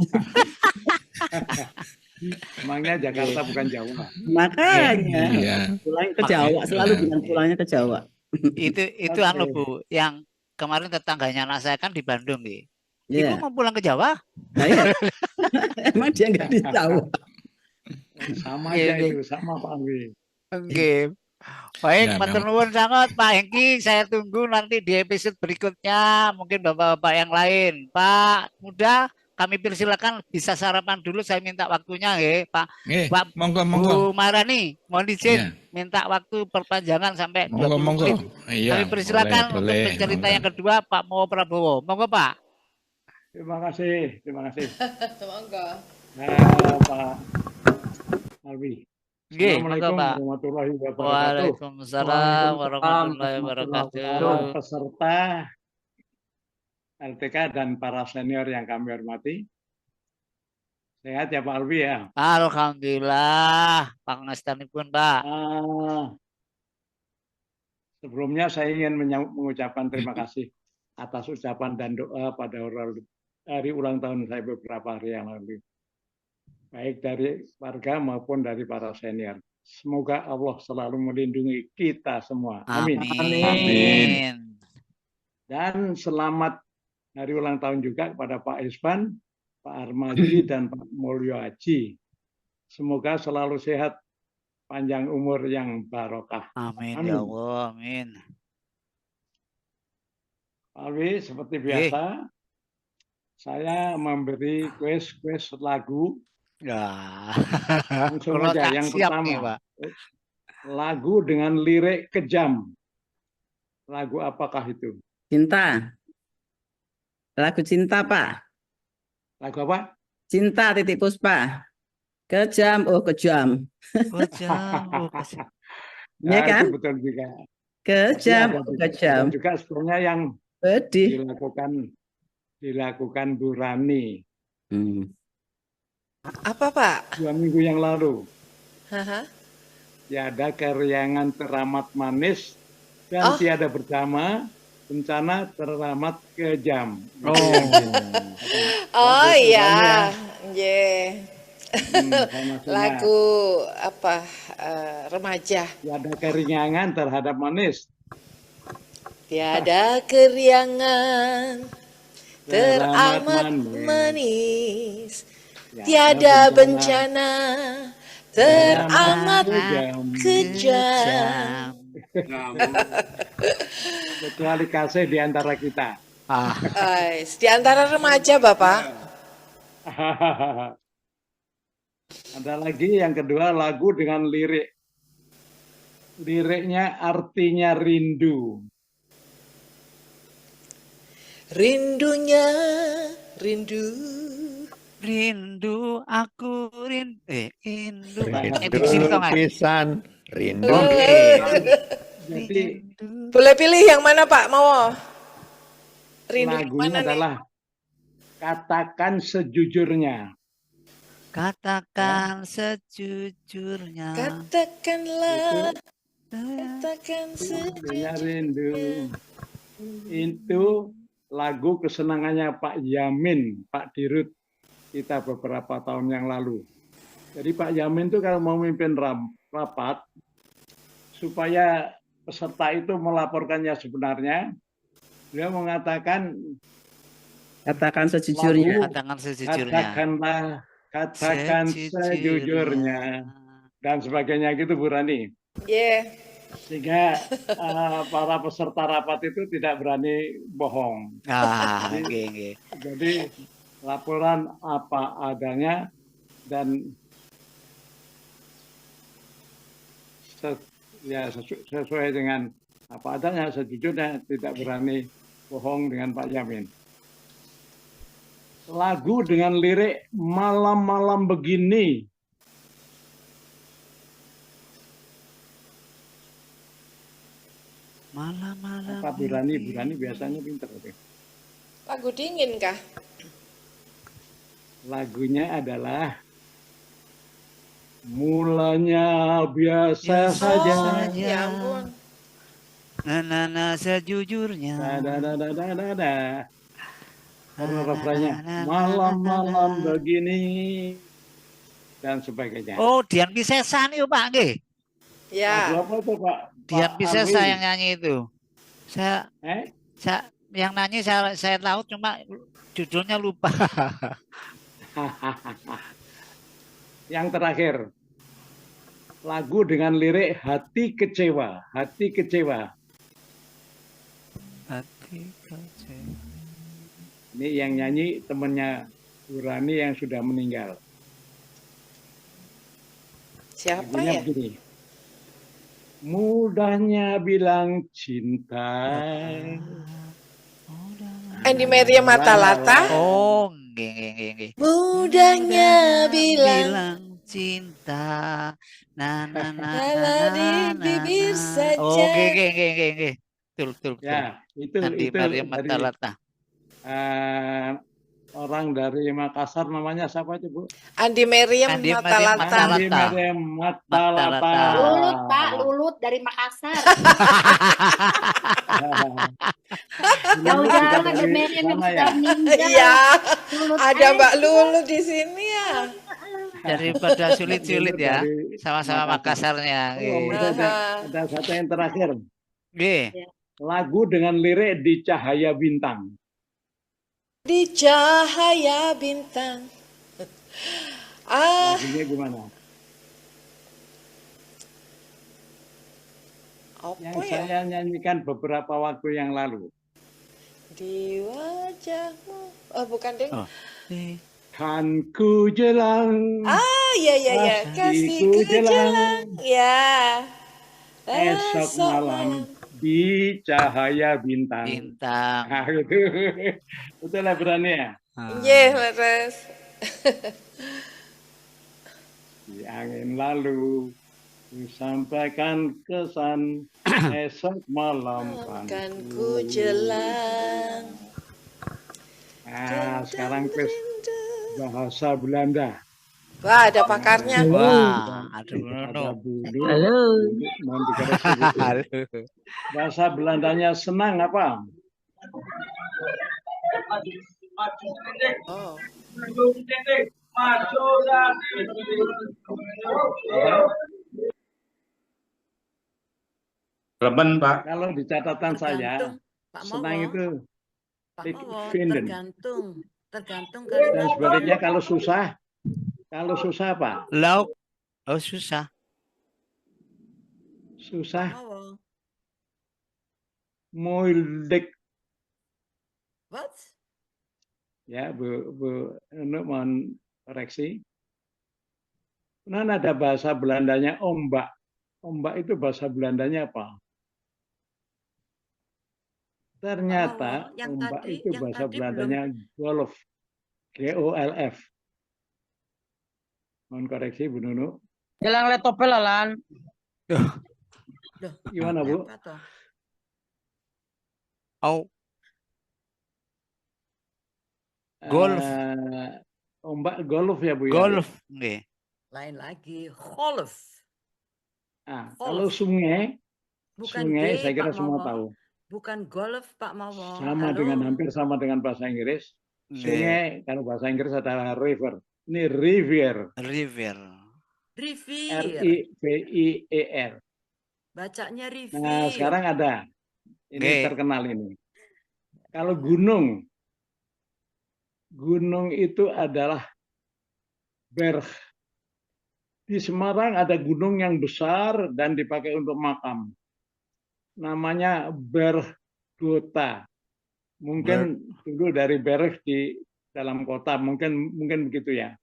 Emangnya Jakarta bukan Jawa. Makanya pulang ke Jawa, selalu bilang pulangnya ke Jawa. Itu anu Bu, yang kemarin tetangganya anak saya kan di Bandung nih. Yeah. Ibu mau pulang ke Jawa? Nah, ya. Emang dia nggak di Jawa. Sama aja itu, sama Pak Alwi. Oke. Baik, matur nuwun sangat Pak Hengki. Saya tunggu nanti di episode berikutnya, mungkin bapak-bapak yang lain. Pak Muda, kami persilakan bisa sarapan dulu. Saya minta waktunya, ya Pak. Monggo. Bu Marani, mohon izin minta waktu perpanjangan sampai 20 menit. Kami persilakan untuk cerita yang kedua, Pak Mowo Prabowo. Monggo Pak. Terima kasih. Semoga. Pak Alwi. Assalamualaikum warahmatullahi wabarakatuh. Waalaikumsalam warahmatullahi wabarakatuh. Peserta LTK dan para senior yang kami hormati. Sehat ya Pak Alwi ya. Alhamdulillah, pangastanipun Pak. Sebelumnya saya ingin mengucapkan terima kasih atas ucapan dan doa pada hari ulang tahun saya beberapa hari yang lalu. Baik dari warga maupun dari para senior. Semoga Allah selalu melindungi kita semua. Amin. Amin. Dan selamat hari ulang tahun juga kepada Pak Isban, Pak Armaji, dan Pak Mulyo Haji. Semoga selalu sehat, panjang umur yang barokah. Amin, ya Allah, amin. Pak Alwi, seperti biasa, saya memberi kuis lagu. Ya. Langsung aja yang siap pertama. nih, Pak. Lagu dengan lirik kejam. Lagu apakah itu? Cinta. Lagu cinta, Pak. Lagu apa? Cinta titik Puspa. Kejam, oh kejam. Kejam, oh kejam. Ya kan? Itu betul juga. Kejam, Ada oh kejam. juga sebenarnya yang Pedih. dilakukan Bu Rani. Apa Pak? 2 minggu yang lalu. Haha. Tiada keriangan teramat manis dan tiada bersama bencana teramat kejam. Oh iya, lagu apa remaja. Tiada keringangan terhadap manis. Tiada keriangan teramat manis. Tiada bencana teramat kejam. Kecuali kasih di antara kita. Di antara remaja, Bapak. Ada lagi yang kedua, lagu dengan lirik. Liriknya artinya rindu. Rindunya, rindu. Rindu, aku rindu. Rindu pisan, rindu. Jadi boleh pilih yang mana Pak Mau? Rindu lagunya adalah katakan sejujurnya. Katakan sejujurnya. Katakanlah. Katakan sejujurnya rindu. Itu lagu kesenangannya Pak Yamin, Pak Dirut kita beberapa tahun yang lalu. Jadi Pak Yamin itu kalau mau memimpin rapat supaya peserta itu melaporkannya sebenarnya, dia mengatakan katakan sejujurnya. Katakan sejujurnya. Katakan sejujurnya dan sebagainya gitu Bu Rani. Sehingga para peserta rapat itu tidak berani bohong. Jadi laporan apa adanya dan sesuai dengan apa adanya, sejujurnya, tidak berani bohong dengan Pak Yamin. Lagu dengan lirik malam-malam begini. Malam-malam. Apa Bu Rani biasanya pintar. Lagu dingin kah? Lagunya adalah mulanya biasa saja. Ya ampun. Nana sejujurnya. Karena refrainnya malam-malam begini dan sebagainya. Oh, Dian Piscesan itu Pak nggih. Ya. Apa itu Pak? Dian Piscesan yang nyanyi itu. Saya yang nyanyi saya tahu cuma judulnya lupa. Yang terakhir, lagu dengan lirik hati kecewa, hati kecewa. Hati kecewa. Ini yang nyanyi temannya Bu Rani yang sudah meninggal. Siapa lagunya ya? Begini. Mudahnya bilang cinta. Andi Maria Matalata. Oh, nggih. Mudahnya bilang cinta. Na di bibir saja. Oh, nggih. Betul. Ya, itu Andi Maria Matalata. orang dari Makassar namanya siapa itu, Bu? Andi Meriam Andi Meriam Matalata. Andi Matalata. Meriam Matalata. Lulut, Pak, Lulut dari Makassar. Lulut juga Jauh-jauh ada dari Meriam yang sana ya? sudah meninggal. Iya, Lulut ada Mbak aja. Lulu di sini ya. Daripada sulit-sulit Lulut ya. dari Sama-sama Makassar. Makassarnya. Oh, masih ada satu yang terakhir. Nggih. Lagu dengan lirik Di Cahaya Bintang. Di cahaya bintang. Lagunya gimana? Yang Apa ya? saya nyanyikan beberapa waktu yang lalu. Di wajahmu. Oh, bukan deh. Oh. Kan ku jelang, Iya. Kasihku jelang. Ya. esok malam di cahaya bintang. Bintang. Nah, gitu. Betul lah berani ya? Iya, leres. Di angin lalu, ku sampaikan kesan, esok malam Kan ku jelang. Nah, sekarang tes bahasa Belanda. Wah, ada pakarnya. Wah, Ada aduh. Bulu. Halo. Mohon dikoreksi, Bu. Halo. Bahasa Belandanya senang apa? Oh. Lemen, Pak. Kalau di catatan saya, Tergantung, Pak senang Mowo. itu Pak tik Mowo, vinden. tergantung Dan kalimat. sebaliknya kalau susah apa? Lauk. Oh, susah. Pak Susah, Mowo. moeilijk. What? Ya, Bu Enu mohon koreksi. Kemudian ada bahasa Belandanya ombak. Ombak itu bahasa Belandanya apa? Ternyata yang ombak tadi- itu yang bahasa tadi Belandanya golf. Golf. Mohon koreksi Bu Nunu. Jelang letopel Lan. Loh, Gimana Bu? apa toh? Oh, golf. Ombak golf ya Bu ya? Golf. Nggih. Lain lagi, golf. Ah, Golf. kalau sungai, Bukan sungai G, saya kira Pak semua Mowo. tahu. Bukan golf, Pak Mowo. Sama Halo. dengan hampir sama dengan bahasa Inggris. Nggih. Sungai kalau bahasa Inggris adalah river. Ini rivier. River. Rivier. R-I-V-I-E-R. Bacanya rivier. Nah, sekarang ada. Ini Nggih. terkenal ini. Kalau gunung. Gunung itu adalah berg. Di Semarang ada gunung yang besar dan dipakai untuk makam. Namanya Bergota. Mungkin dulu dari Berg di dalam kota, mungkin begitu ya.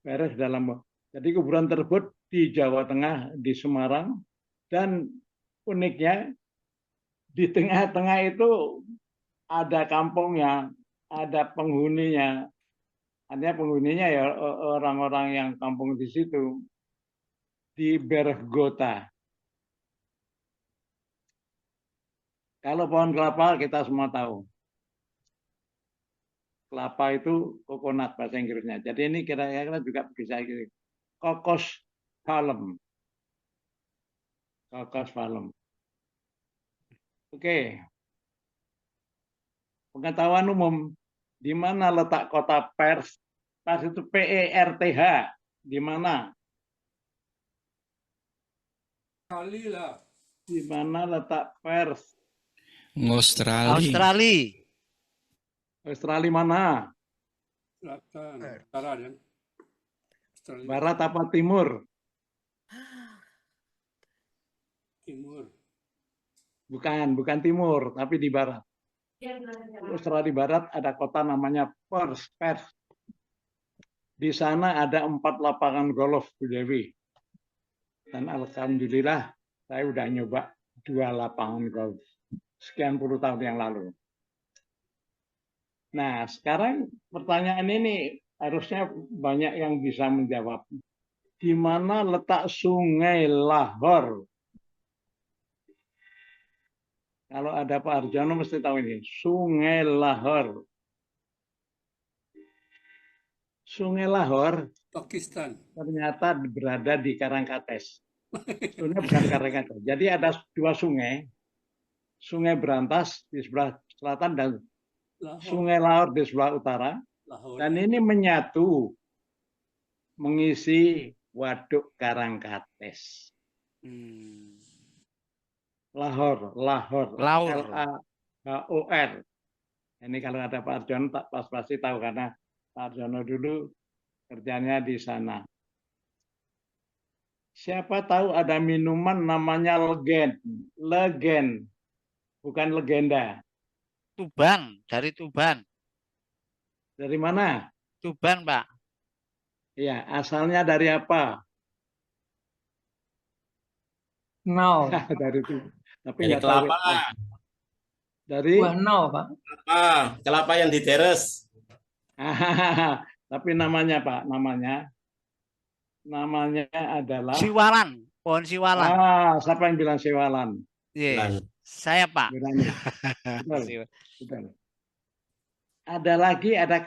Berg dalam. Jadi kuburan tersebut di Jawa Tengah, di Semarang, dan uniknya di tengah-tengah itu ada kampungnya, ada penghuninya. Artinya penghuninya ya orang-orang yang kampung di situ, di Bergota. Kalau pohon kelapa kita semua tahu. Kelapa itu coconut bahasa Inggrisnya. Jadi ini kira-kira juga bisa gitu. Kokos palem. Kokos palem. Oke. Pengetahuan umum. Di mana letak kota Perth? Perth itu P-E-R-T-H. Di mana? Di mana letak Perth? Australia. Australia. Australia mana? Barat apa timur? Bukan timur, tapi di barat. Australia Barat ada kota namanya Perth. Di sana ada 4 lapangan golf, Bu Dewi. Dan alhamdulillah saya udah nyoba 2 lapangan golf sekian puluh tahun yang lalu. Nah, sekarang pertanyaan ini harusnya banyak yang bisa menjawab. Di mana letak Sungai Lahore? Kalau ada Pak Arjono mesti tahu ini. Sungai Lahore. Sungai Lahore Pakistan. ternyata berada di Karangkates. Sungai bukan Karangkates. Jadi ada dua sungai. Sungai Berantas di sebelah selatan dan Sungai Lahore di sebelah utara. Dan ini menyatu mengisi Waduk Karangkates. Lahore. L-A-H-O-R. Ini kalau ada Pak Arjono pasti tahu karena Pak Arjono dulu kerjanya di sana. Siapa tahu ada minuman namanya Legen, bukan legenda. Tuban, dari Tuban. Dari mana? Tuban, Pak. Iya, asalnya dari apa? No. Dari itu. Tapi Dari nggak tahu. kelapa. Dari Buah no, Pak. Kelapa yang diteres. Tapi namanya Pak, namanya adalah Siwalan, pohon siwalan. Siapa yang bilang siwalan? Iya, saya Pak. Betul. Ada lagi ada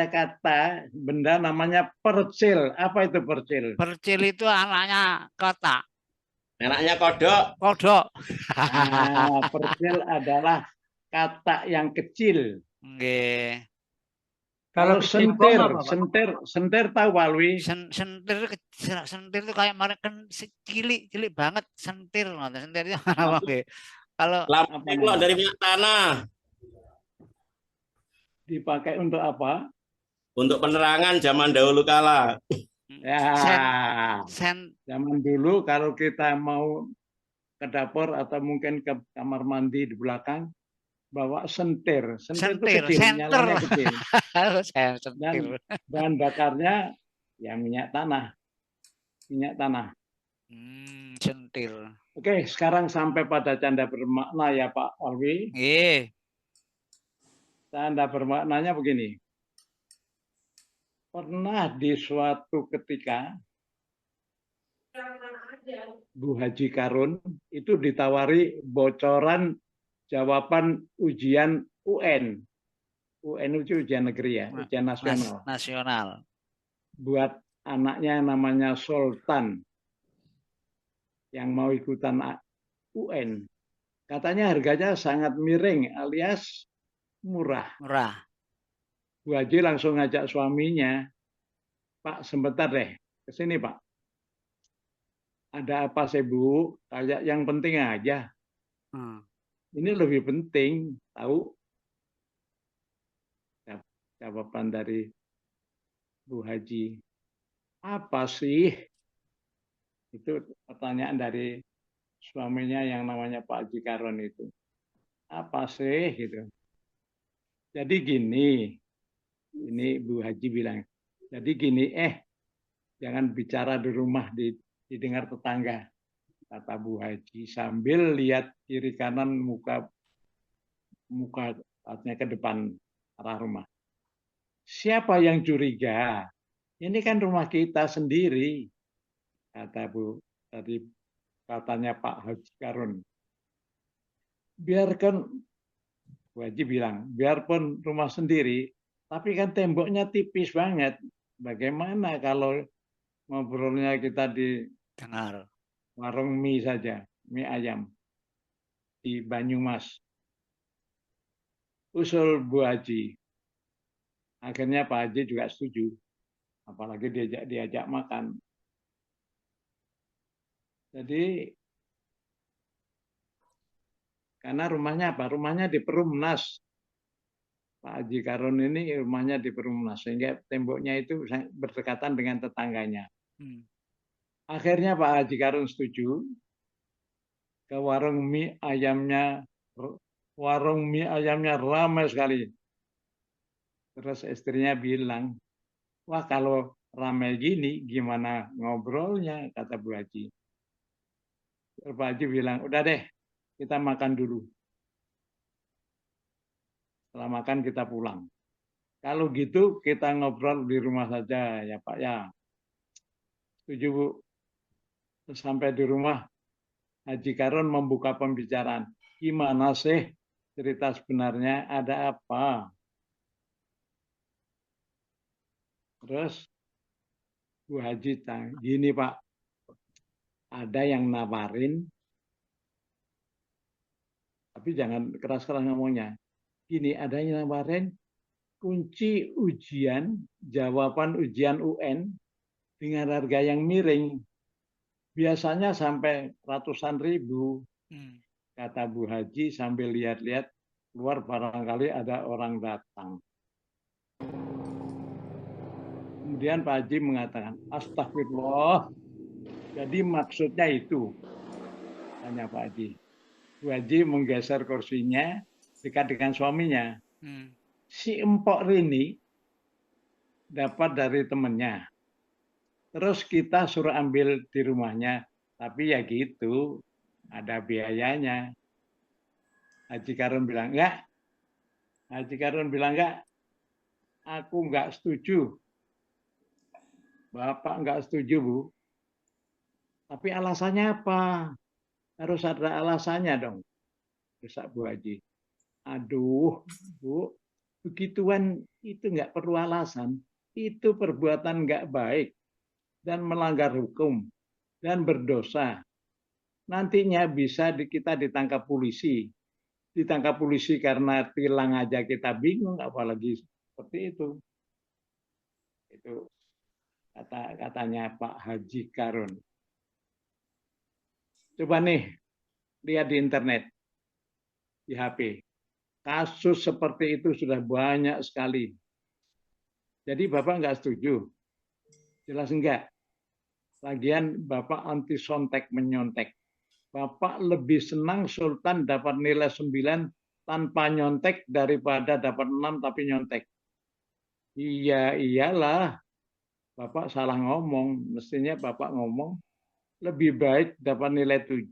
kata benda namanya percil. Apa itu percil? Percil itu anaknya kotak. Anaknya kodok. Kodok. Percil adalah kata yang kecil. Nggih. Kalau sentir tahu Pak Alwi? Sentir itu kayak mereka cilik banget sentir itu apa nggih. Kalau lampu dari minyak tanah. Dipakai untuk apa? Untuk penerangan zaman dahulu kala. Ya, zaman dulu kalau kita mau ke dapur atau mungkin ke kamar mandi di belakang, bawa sentir. Sentir itu kecil, nyalanya kecil. Dan bahan bakarnya ya minyak tanah. Sentir. Oke, sekarang sampai pada canda bermakna ya Pak Alwi. Canda bermaknanya begini. Pernah di suatu ketika Bu Haji Karun itu ditawari bocoran jawaban ujian UN. UN itu ujian negeri ya, ujian nasional. Buat anaknya namanya Sultan yang mau ikutan UN. Katanya harganya sangat miring alias murah. Bu Haji langsung ngajak suaminya, Pak sebentar deh, ke sini Pak. Ada apa sih Bu? Kayak yang penting aja. Ini lebih penting, tahu? Jawaban dari Bu Haji. Apa sih? Itu pertanyaan dari suaminya yang namanya Pak Haji Karun itu. Apa sih? Gitu. Jadi gini, ini Bu Haji bilang, jadi gini, jangan bicara di rumah, didengar tetangga, kata Bu Haji sambil lihat kiri kanan muka artinya ke depan arah rumah. Siapa yang curiga? Ini kan rumah kita sendiri, kata katanya Pak Haji Karun. Biarkan, Bu Haji bilang, biarpun rumah sendiri, tapi kan temboknya tipis banget. Bagaimana kalau ngobrolnya kita di warung mie saja, mie ayam di Banyumas. Usul Bu Haji. Akhirnya Pak Haji juga setuju. Apalagi diajak makan. Jadi karena rumahnya apa? Rumahnya di Perumnas. Pak Haji Karun ini rumahnya di Perumnas, sehingga temboknya itu berdekatan dengan tetangganya. Akhirnya Pak Haji Karun setuju. Ke warung mie ayamnya ramai sekali. Terus istrinya bilang, wah kalau ramai gini gimana ngobrolnya, kata Bu Haji. Pak Haji bilang, udah deh kita makan dulu. Setelah makan kita pulang. Kalau gitu kita ngobrol di rumah saja ya Pak ya. Setuju Bu. Sampai di rumah Haji Karun membuka pembicaraan. Gimana sih cerita sebenarnya, ada apa? Terus Bu Haji tanya, gini Pak, ada yang nawarin, tapi jangan keras-keras ngomongnya. Gini, ada yang nawarin kunci ujian, jawaban ujian UN dengan harga yang miring. Biasanya sampai ratusan ribu. Kata Bu Haji sambil lihat-lihat, keluar barangkali ada orang datang. Kemudian Pak Haji mengatakan, astagfirullah, jadi maksudnya itu, tanya Pak Haji. Bu Haji menggeser kursinya dekat dengan suaminya. Si Empok Rini dapat dari temannya. Terus kita suruh ambil di rumahnya. Tapi ya gitu, ada biayanya. Haji Karun bilang, enggak. Haji Karun bilang, enggak. Aku enggak setuju. Bapak enggak setuju, Bu. Tapi alasannya apa? Harus ada alasannya dong. Desak Bu Haji. Aduh, Bu, begituan itu enggak perlu alasan. Itu perbuatan enggak baik dan melanggar hukum dan berdosa. Nantinya bisa kita ditangkap polisi. Ditangkap polisi karena tilang aja kita bingung, apalagi seperti itu. Itu katanya Pak Haji Karun. Coba nih, lihat di internet, di HP. Kasus seperti itu sudah banyak sekali. Jadi Bapak nggak setuju? Jelas enggak. Lagian Bapak anti sontek menyontek. Bapak lebih senang Sultan dapat nilai 9 tanpa nyontek daripada dapat 6 tapi nyontek. Iya, iyalah. Bapak salah ngomong. Mestinya Bapak ngomong lebih baik dapat nilai 7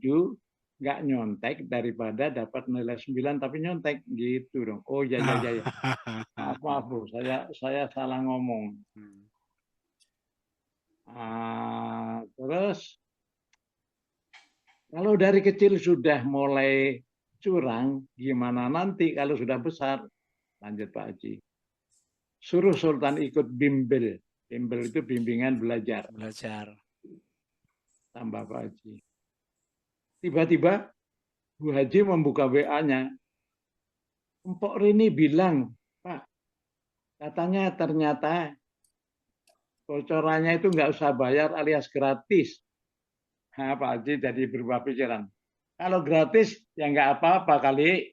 nggak nyontek daripada dapat nilai 9 tapi nyontek. Gitu dong. Oh ya ya ya. Maaf Bu, saya salah ngomong. Terus kalau dari kecil sudah mulai curang, gimana nanti kalau sudah besar? Lanjut Pak Haji. Suruh Sultan ikut bimbel. Bimbel itu bimbingan belajar. Tambah Pak Haji. Tiba-tiba Bu Haji membuka WA-nya. Empok Rini bilang, Pak, katanya ternyata bocorannya itu nggak usah bayar alias gratis. Nah, Pak Haji jadi berubah pikiran. Kalau gratis ya nggak apa-apa kali.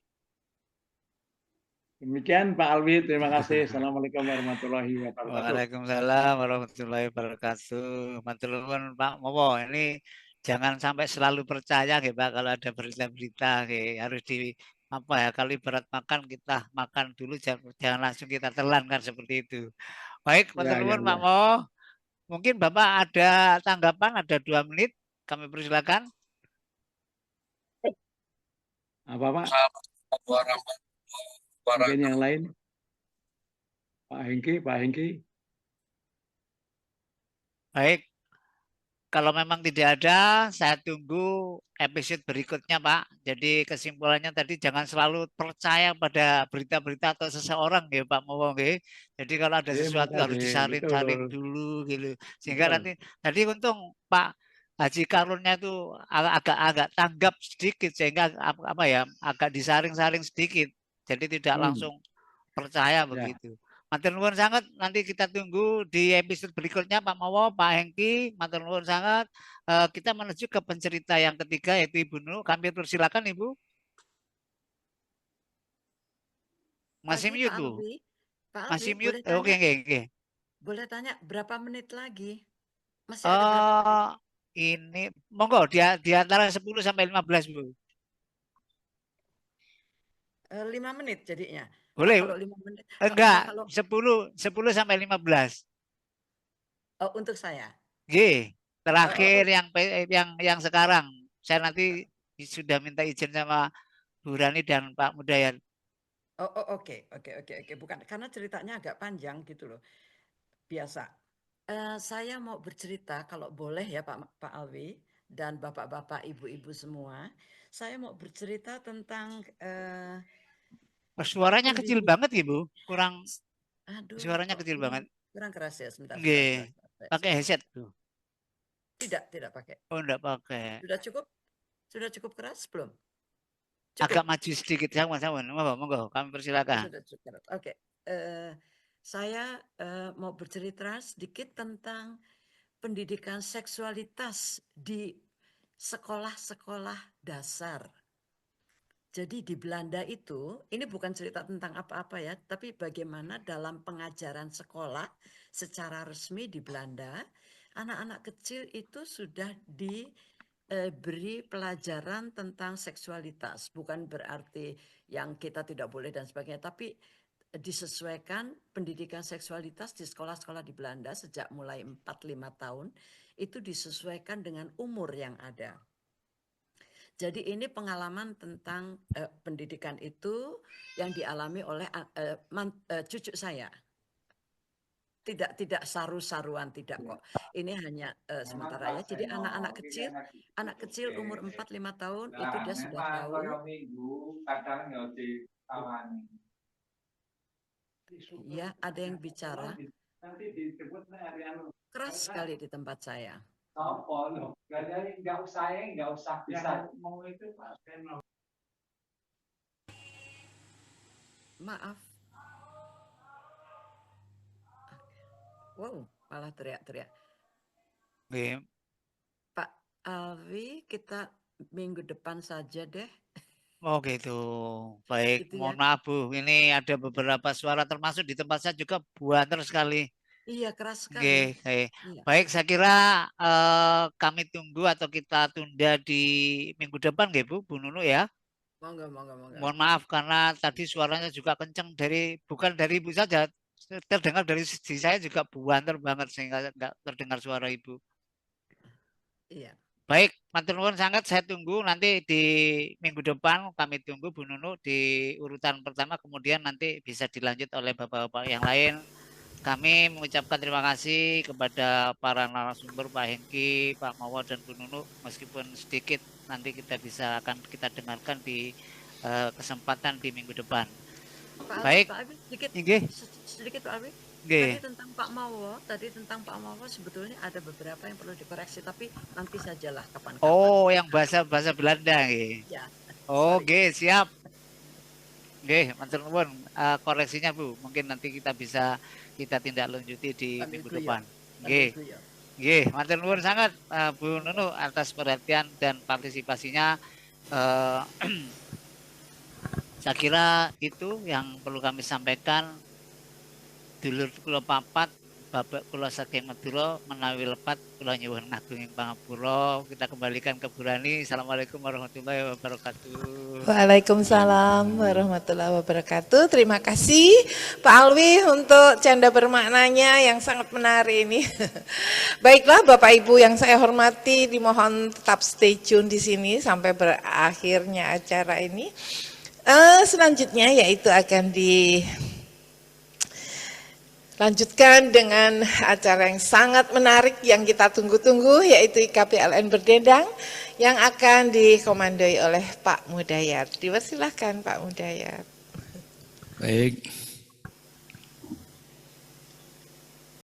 Demikian Pak Alwi, terima kasih. Assalamualaikum warahmatullahi wabarakatuh. Waalaikumsalam warahmatullahi wabarakatuh. Matur nuwun Pak Mowo. Ini jangan sampai selalu percaya ya Pak kalau ada berita-berita harus di apa ya, kalau ibarat makan kita makan dulu, jangan langsung kita telan kan seperti itu. Baik, matur nuwun Pak Mowo. Mungkin Bapak ada tanggapan, ada 2 menit, kami persilakan. Apa Pak? Mungkin yang lain? Pak Hengki. Baik, kalau memang tidak ada, saya tunggu episode berikutnya Pak. Jadi kesimpulannya tadi jangan selalu percaya pada berita-berita atau seseorang ya Pak Mowo. Jadi kalau ada sesuatu harus disaring-saring dulu gitu. Sehingga nanti tadi untung Pak Haji Karunnya itu agak tanggap sedikit, sehingga apa ya, agak disaring-saring sedikit. Jadi tidak langsung percaya begitu. Matur nuwun sangat, nanti kita tunggu di episode berikutnya Pak Mowo, Pak Hengki. Matur nuwun sangat. Kita menuju ke pencerita yang ketiga yaitu Ibu Nu. Kami persilakan Ibu. Masih mute Bu. Masih mute. Oke. Boleh tanya berapa menit lagi? Masih ada berapa menit? Ini monggo di antara 10 sampai 15 Bu. 5 menit jadinya. Boleh. Kalau 5 menit. Enggak, 10 sampai 15. Oh, untuk saya. Terakhir yang sekarang. Saya nanti sudah minta izin sama Bu Rani dan Pak Mudayan. Oke. Bukan karena ceritanya agak panjang gitu loh. Biasa. Saya mau bercerita kalau boleh ya Pak Alwi dan bapak-bapak, ibu-ibu semua. Saya mau bercerita tentang suaranya kecil banget Ibu, kurang. Aduh, suaranya kecil banget. Kurang keras ya, sebentar. Nggih. Pakai headset, Bu? Tidak pakai. Oh, enggak pakai. Sudah cukup keras belum? Agak maju sedikit, sama-sama. Monggo, kami persilakan. Sudah cukup. Oke. Saya mau bercerita sedikit tentang pendidikan seksualitas di sekolah-sekolah dasar. Jadi di Belanda itu, ini bukan cerita tentang apa-apa ya, tapi bagaimana dalam pengajaran sekolah secara resmi di Belanda, anak-anak kecil itu sudah diberi pelajaran tentang seksualitas. Bukan berarti yang kita tidak boleh dan sebagainya, tapi disesuaikan pendidikan seksualitas di sekolah-sekolah di Belanda sejak mulai 4-5 tahun, itu disesuaikan dengan umur yang ada. Jadi ini pengalaman tentang pendidikan itu yang dialami oleh cucu saya. Tidak saru-saruan, tidak kok. Ini hanya sementara ya. Jadi anak kecil umur 4-5 tahun itu dia sudah tahu. Ya, ada yang bicara. Keras sekali di tempat saya. Nggak usah bisa. Maaf. Wow, malah teriak-teriak. Pak Alwi, kita minggu depan saja deh. Oh gitu, baik. Gitu ya. Mohon maaf Bu, ini ada beberapa suara termasuk di tempat saya juga buanter sekali. Iya, keras sekali. Oke. Iya. Baik, saya kira kami tunggu atau kita tunda di minggu depan nggih Bu Nunu ya. Monggo. Mohon maaf karena tadi suaranya juga kenceng bukan dari Ibu saja, terdengar dari sisi saya juga buanter banget sehingga nggak terdengar suara Ibu. Iya. Baik, matur nuwun sangat, saya tunggu nanti di minggu depan kami tunggu Bu Nunu di urutan pertama, kemudian nanti bisa dilanjut oleh bapak-bapak yang lain. Kami mengucapkan terima kasih kepada para narasumber Pak Hengki, Pak Mawa dan Bu Nunu, meskipun sedikit nanti akan kita dengarkan di kesempatan di minggu depan. Baik. Pak Alwi, sedikit Pak Alwi. Tadi tentang Pak Mawo sebetulnya ada beberapa yang perlu dikoreksi, tapi nanti sajalah kapan-kapan. Oh, yang bahasa Belanda nggih. Ya. Oke, siap. Nggih, matur nuwun koreksinya Bu. Mungkin nanti kita tindak lanjuti di minggu depan. Nggih, matur nuwun sangat Bu Nunu atas perhatian dan partisipasinya. Saya kira itu yang perlu kami sampaikan. Dulur kula papat, bapak kula saking Madura menawi lepat kula nyuwun ngagunging pangapura. Kita kembalikan ke Bu Rani. Assalamualaikum warahmatullahi wabarakatuh. Waalaikumsalam warahmatullahi wabarakatuh. Terima kasih Pak Alwi untuk canda bermaknanya yang sangat menarik ini. Baiklah Bapak Ibu yang saya hormati, dimohon tetap stay tune di sini sampai berakhirnya acara ini. Selanjutnya yaitu akan dilanjutkan dengan acara yang sangat menarik yang kita tunggu-tunggu, yaitu IKPLN Berdendang yang akan dikomandoi oleh Pak Mudayat. Dipersilahkan Pak Mudayat. Baik.